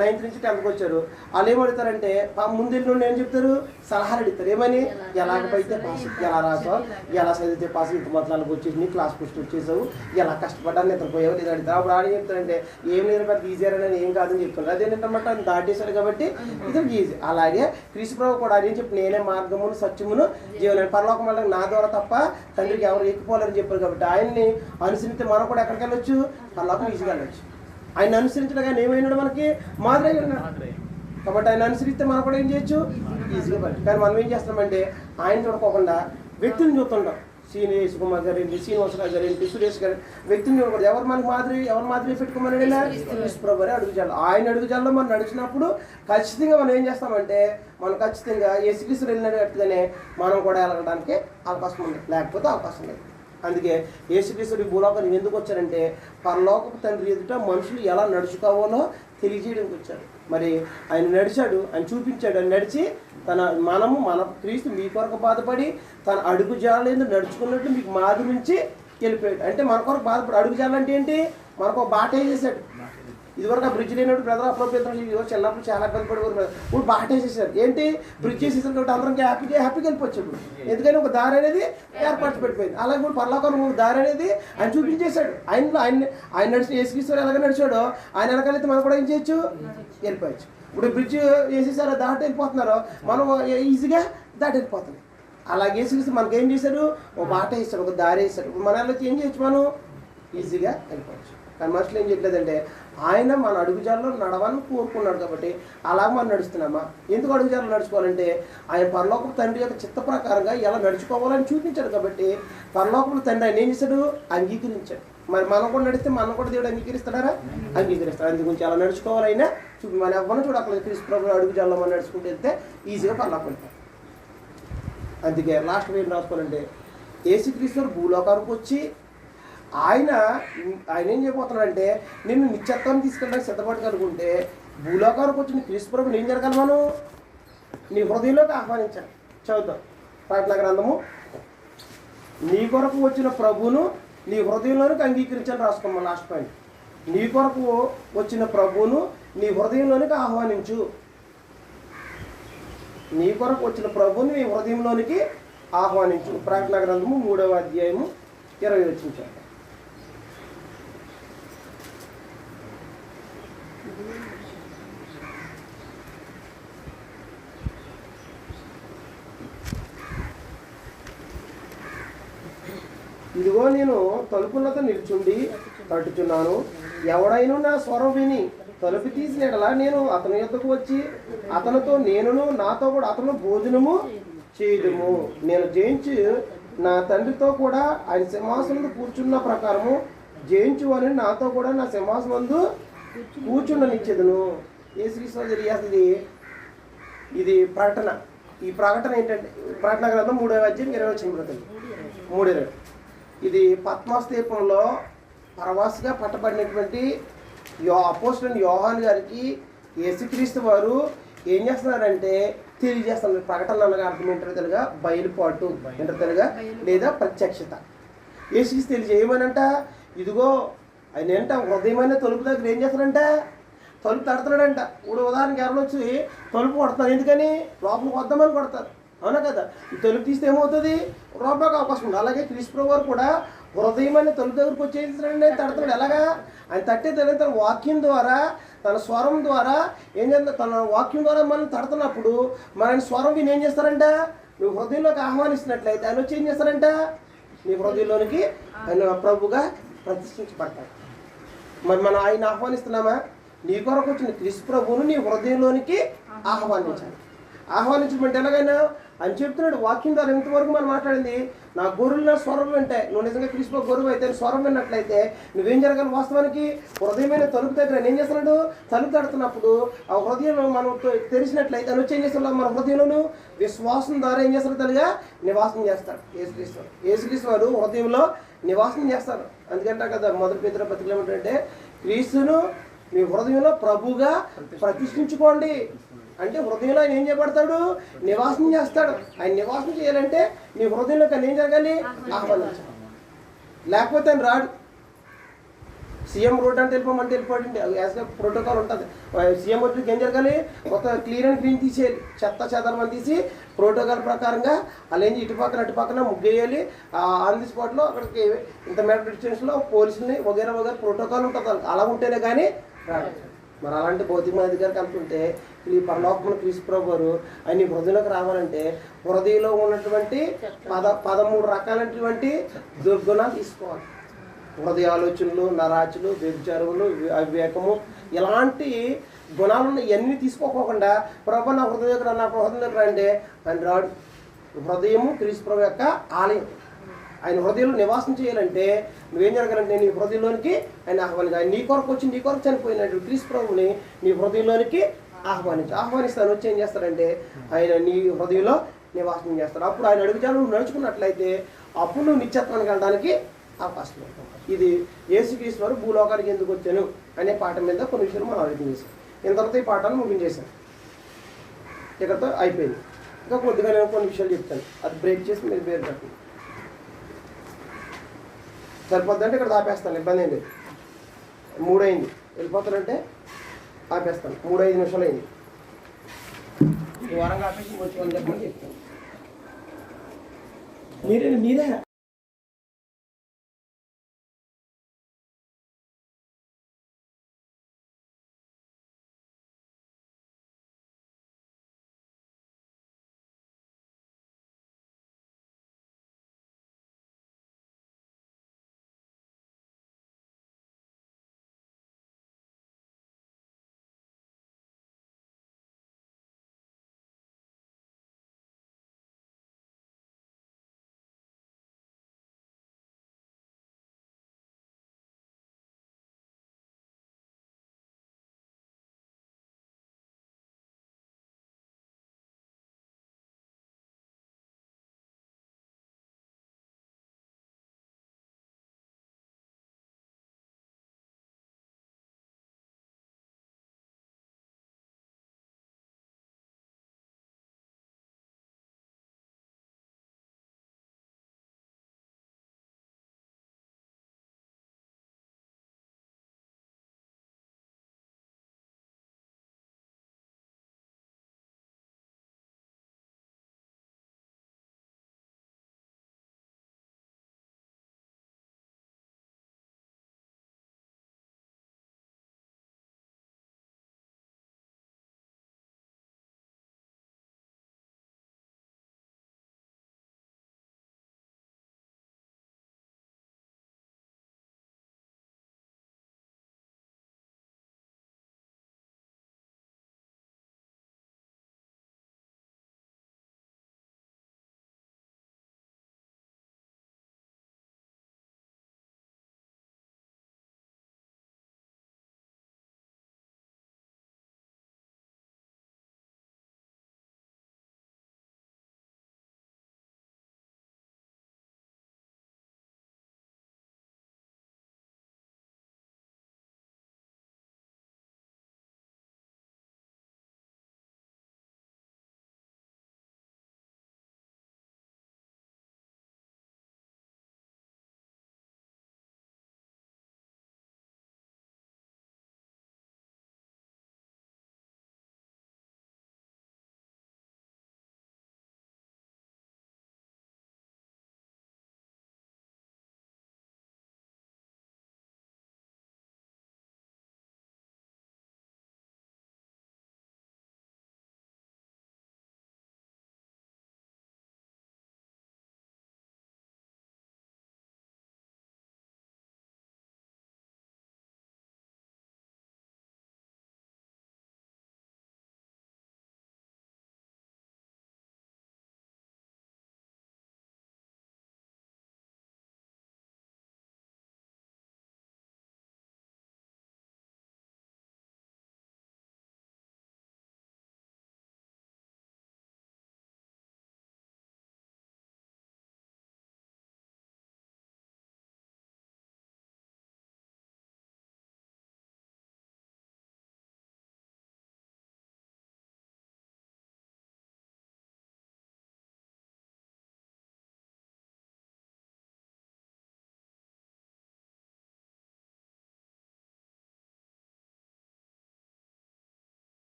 9th నుంచి 10th వచ్చారు. వాళ్ళు ఏమడుగుతారంటే ముందు నుండి ఏం చెప్తారు? సలహాలు అడుగుతారు. ఏమని? ఎలాగైతే పాస్, ఎలా రాసావు, ఎలా చదివితే పాస్, ఇంత మొత్తాలకు వచ్చేసి క్లాస్ ఫస్ట్ వచ్చేసావు, ఎలా కష్టపడ్డాను నిద్రపోయావు ఇది అడుగుతారు. అప్పుడు ఆడ చెప్తారంటే ఏం లేదు పెద్ద ఈజీగా ఏం కాదని చెప్తున్నారు. అదేంటన్నమాట ఆయన దాటేశాడు కాబట్టి ఇది ఈజీ. అలాగే క్రీస్తు ప్రభు కూడా అదేం చెప్పి నేనే మార్గమును సత్యమును జీవనం, పరలోకం వల్ల నా ద్వారా తప్ప తండ్రికి ఎవరు ఎక్కిపోలేరని చెప్పారు. కాబట్టి ఆయన్ని అనుసరిస్తే మనం కూడా ఎక్కడికి వెళ్ళొచ్చు? పరలోకం ఈజీగా వెళ్ళొచ్చు. ఆయన అనుసరించడం కానీ ఏమైనాడు? మనకి మాదిరిగా ఉన్నాడు. కాబట్టి ఆయన అనుసరిస్తే మనం కూడా ఏం చేయొచ్చు? ఈజీగా పడచ్చు. కానీ మనం ఏం చేస్తామంటే ఆయన చూడకోకుండా వ్యక్తులను చూస్తుంటాం. శ్రీనివాస్ కుమార్ గారేంటి, శ్రీనివాసరావు గారేంటి, సురేష్ గారు, వ్యక్తిని చూడకూడదు. ఎవరు మాదిరి పెట్టుకోమని ప్రభు అడుగుజాలు. ఆయన అడుగుజాల్లో మనం నడిచినప్పుడు ఖచ్చితంగా మనం ఏం చేస్తామంటే మనం ఖచ్చితంగా యేసుక్రీస్తు వెళ్ళినట్టుగానే మనం కూడా వెళ్ళడానికి అవకాశం ఉంది, లేకపోతే అవకాశం లేదు. అందుకే యేసుక్రీస్తు భూలోకానికి ఎందుకు వచ్చారంటే పరలోకపు తండ్రి ఎదుట మనుషులు ఎలా నడుచుకోవాలో తెలియజేయడానికి వచ్చాడు. మరి ఆయన నడిచాడు, ఆయన చూపించాడు. ఆయన నడిచి మన క్రీస్తు మీ కొరకు బాధపడి తన అడుగు జాడలేదు నడుచుకున్నట్టు మీకు మాది నుంచి వెళ్ళిపోయాడు. అంటే మన కొరకు బాధపడి అడుగు జాలంటే ఏంటి? మనకు ఒక బాట వేసేసాడు. ఇదివరకు ఆ బ్రిడ్జ్ లేనప్పుడు బ్రదర్ అప్రోప్రియేట్ చిన్నప్పుడు చాలా ఇబ్బంది పడిపోరు. ఇప్పుడు బాట వేసేసారు. ఏంటి? బ్రిడ్జ్ వేసేసారు కాబట్టి అందరం హ్యాపీగా వెళ్ళిపోవచ్చు. ఇప్పుడు ఎందుకని ఒక దారి అనేది ఏర్పాటు పెట్టిపోయింది. అలాగే ఇప్పుడు పరలోకంలో ఒక దారి అనేది ఆయన చూపించేశాడు. ఆయన నడిచి యేసుక్రీస్తు ఎలాగ నడిచాడో ఆయన వెనకాలైతే మనం కూడా ఏం చేయొచ్చు? వెళ్ళిపోవచ్చు. ఇప్పుడు బ్రిడ్జ్ వేసేసారో దాటి వెళ్ళిపోతున్నారో మనం ఈజీగా దాటి వెళ్ళిపోతుంది. అలాగే యేసుక్రీస్తు మనకి ఏం చేశాడు? ఒక బాట వేస్తాడు, ఒక దారి వేస్తాడు. మన ఏం చేయొచ్చు? మనం ఈజీగా వెళ్ళిపోవచ్చు. కానీ మనుషులు ఏం చేయట్లేదంటే ఆయన మన అడుగుజాల్లో నడవాలని కోరుకున్నాడు కాబట్టి అలా మనం నడుస్తున్నామా? ఎందుకు అడుగుజాల్లో నడుచుకోవాలంటే ఆయన పరలోకపు తండ్రి యొక్క చిత్త ప్రకారంగా ఎలా నడుచుకోవాలని చూపించాడు కాబట్టి పరలోకపు తండ్రి ఆయన ఏం చేశాడు? అంగీకరించాడు. మరి మనం కూడా నడిస్తే మనం కూడా దేవుడు అంగీకరిస్తాడారా? అంగీకరిస్తాడు. అందు గురించి అలా నడుచుకోవాలైనా మన ఎవరిని చూడక్కలేదు. క్రీస్తు ప్రభువు అడుగుజాల్లో మనం నడుచుకుంటూ వెళ్తే ఈజీగా పరలోకం వెళ్తాం. అందుకే లాస్ట్ ఏం రాసుకోవాలంటే యేసుక్రీస్తు భూలోకానికి వచ్చి ఆయన ఏం చేయబోతున్నాడంటే నిన్ను నిత్యత్వాన్ని తీసుకెళ్ళడానికి సిద్ధపడగలుగుంటే భూలోకానికి వచ్చిన క్రీస్తు ప్రభుని ఏం జరగాలి? మనం నీ హృదయంలోకి ఆహ్వానించాలి. చదువుతాం ప్రకటన గ్రంథము. నీ కొరకు వచ్చిన ప్రభువును నీ హృదయంలోనికి అంగీకరించాలని రాసుకోమా. లాస్ట్ పాయింట్, నీ కొరకు వచ్చిన ప్రభువును నీ హృదయంలోనికి ఆహ్వానించు. నీ కొరకు వచ్చిన ప్రభువుని నీ హృదయంలోనికి ఆహ్వానించు. ప్రకటన గ్రంథము 3వ అధ్యాయము 20 వచనం. ఇదిగో నేను తలుపులతో నిల్చుండి తట్టుచున్నాను. ఎవడైనా నా స్వరం విని తలుపు తీసిన యెడల నేను అతని యొద్దకు వచ్చి అతనితో నేనును నాతో కూడా అతను భోజనము చేయడము. నేను జయించి నా తండ్రితో కూడా ఆయన సింహాసనం కూర్చున్న ప్రకారము జయించు అని నాతో కూడా నా సింహాసనం కూర్చుండనిచ్చేదను. యేసుక్రీస్తు తెలియాల్సింది ఇది ప్రకటన. ఈ ప్రకటన ఏంటంటే ప్రకటన గ్రంథం 3వ అధ్యాయం 20 వచనం. 3:20. ఇది పద్మాస్ ద్వీపంలో పరవాసిగా పట్టబడినటువంటి అపోస్తలుడైన యోహాను గారికి యేసుక్రీస్తు వారు ఏం చేస్తున్నారంటే తెలియజేస్తున్నారు. ప్రకటన అనగా అర్థం ఏంటో తెలుగా బయలుపాటు ఏంటో తెలుగా లేదా ప్రత్యక్షత. యేసుక్రీస్తు తెలియజేయమనంట. ఇదిగో ఆయన ఏంట హృదయమైన తలుపు దగ్గర ఏం చేస్తారంట? తలుపు తడుతున్నాడంట. ఇప్పుడు ఉదాహరణకి ఎవరు వచ్చి తలుపు కొడతారు. ఎందుకని? లోపలికి వద్దామని కొడతారు. అవునా కదా? ఈ తలుపు తీస్తే ఏమవుతుంది? లోపలికి అవకాశం ఉంది. అలాగే క్రీస్తు ప్రభువు వారు కూడా హృదయమైన తలుపు దగ్గరకు వచ్చేసాడండి. తడుతున్నాడు. ఎలాగా? ఆయన తట్టే తెలియదు. తన వాక్యం ద్వారా తన స్వరం ద్వారా ఏం చేస్తారు? తన వాక్యం ద్వారా మనం తడుతున్నప్పుడు మన స్వరం విని ఏం చేస్తారంట? నువ్వు హృదయంలోకి ఆహ్వానిస్తున్నట్లయితే ఆయన వచ్చి ఏం చేస్తారంట? నీ హృదయంలోనికి ఆయన ప్రభుగా ప్రతిష్ఠించబడతాడు. మరి మనం ఆయన ఆహ్వానిస్తున్నామా? నీ కొరకు వచ్చిన క్రీస్తు ప్రభువును నీ హృదయంలోనికి ఆహ్వానించాలి. ఆహ్వానించమంటే ఎలాగైనా అని చెప్తున్నాడు వాక్యం ద్వారా. ఇంతవరకు మనం మాట్లాడింది నా గొర్రెలు నా స్వరం వింటాయి. నువ్వు నిజంగా క్రీస్తు గొర్రెలు అయితే స్వరం విన్నట్లయితే నువ్వేం జరగాలి? వాస్తవానికి హృదయమైన తలుపు దగ్గర ఏం చేస్తున్నాడు? తలుపు తడుతున్నప్పుడు ఆ హృదయం మనం తెరిచినట్లయితే అని వచ్చి ఏం చేస్తున్నాడు? మన హృదయంలోను విశ్వాసం ద్వారా ఏం చేస్తాడు? తల్లిగా నివాసం చేస్తాడు యేసుక్రీస్తు. యేసుక్రీస్తు వారు హృదయంలో నివాసం చేస్తారు. అందుకంటే కదా మొదటి పేతురు పత్రికలో ఏమంటే క్రీస్తును మీ హృదయంలో ప్రభుగా ప్రతిష్ఠించుకోండి. అంటే హృదయంలో ఆయన ఏం చేయబడతాడు? నివాసం చేస్తాడు. ఆయన నివాసం చేయాలంటే నీ హృదయంలోకి ఆయన ఏం జరగాలి? ఆహ్వానించాలి. లేకపోతే ఆయన రాడు. సీఎం రోడ్ అంటే వెళ్ళిపోమంటే వెళ్ళిపోండి. యాజ్గా ప్రోటోకాల్ ఉంటుంది. సీఎం వచ్చి ఏం జరగాలి? ఒక క్లియర్ అండ్ క్లీన్ తీసేయాలి. చెత్త చెదరమని తీసి ప్రోటోకాల్ ప్రకారంగా అలా ఏం అటుపక్కన ముగ్గేయాలి. ఆన్ ది స్పాట్లో అక్కడికి ఇంత మీటర్ డిస్టెన్స్లో పోలీసుల్ని వగేరా ప్రోటోకాల్ ఉంటుంది. అలా ఉంటేనే కానీ రాడు. మరి అలాంటి భౌతికమైన అధికారికి వెళ్తుంటే ఈ పరలోకమున క్రీస్తు ప్రభు వారు ఆయన హృదయంలోకి రావాలంటే హృదయంలో ఉన్నటువంటి 13 రకాలైనటువంటి దుర్గుణాలు తీసుకోవాలి. హృదయ ఆలోచనలు, నరాచులు, వ్యభిచారములు, అవివేకము, ఇలాంటి గుణాలు ఇవన్నీ తీసుకోకుండా ప్రభు నా హృదయంలోకి రంటే ఆయన రాడు. హృదయము క్రీస్తు ప్రభు యొక్క ఆలయం. ఆయన హృదయంలో నివాసం చేయాలంటే నువ్వేం జరగాలంటే నీ హృదయంలోనికి ఆయన ఆహ్వానించాలి. నీ కొరకు వచ్చి నీ కొరకు చనిపోయినట్టు క్రీస్తు ప్రభుని నీ హృదయంలోనికి ఆహ్వానిస్తాను. వచ్చి ఏం చేస్తాడంటే ఆయన నీ హృదయంలో నివాసం చేస్తాడు. అప్పుడు ఆయన అడుగుజాలు నువ్వు నడుచుకున్నట్లయితే అప్పుడు నువ్వు నిత్యత్వానికి వెళ్ళడానికి అవకాశం ఉంటుంది. ఇది యేసుక్రీస్తు వారు భూలోకానికి ఎందుకు వచ్చాను అనే పాఠం మీద కొన్ని విషయాలు మనం ఆలోచన చేశాం. ఇంతవరకు ఈ పాఠాన్ని ముగించేశాను. ఇక్కడతో అయిపోయింది. ఇంకా కొద్దిగా నేను కొన్ని విషయాలు చెప్తాను. అది బ్రేక్ చేసి మీరు పేరు పెట్టండి. సరిపోద్దంటే ఇక్కడ ఆపేస్తాను. ఇబ్బంది ఏం లేదు. 3 అయింది. వెళ్ళిపోతానంటే ఆపేస్తాను. 3-5 నిమిషాలు అయింది. ఈ వారంగా ఆపేసి వచ్చి చెప్తాను. మీరే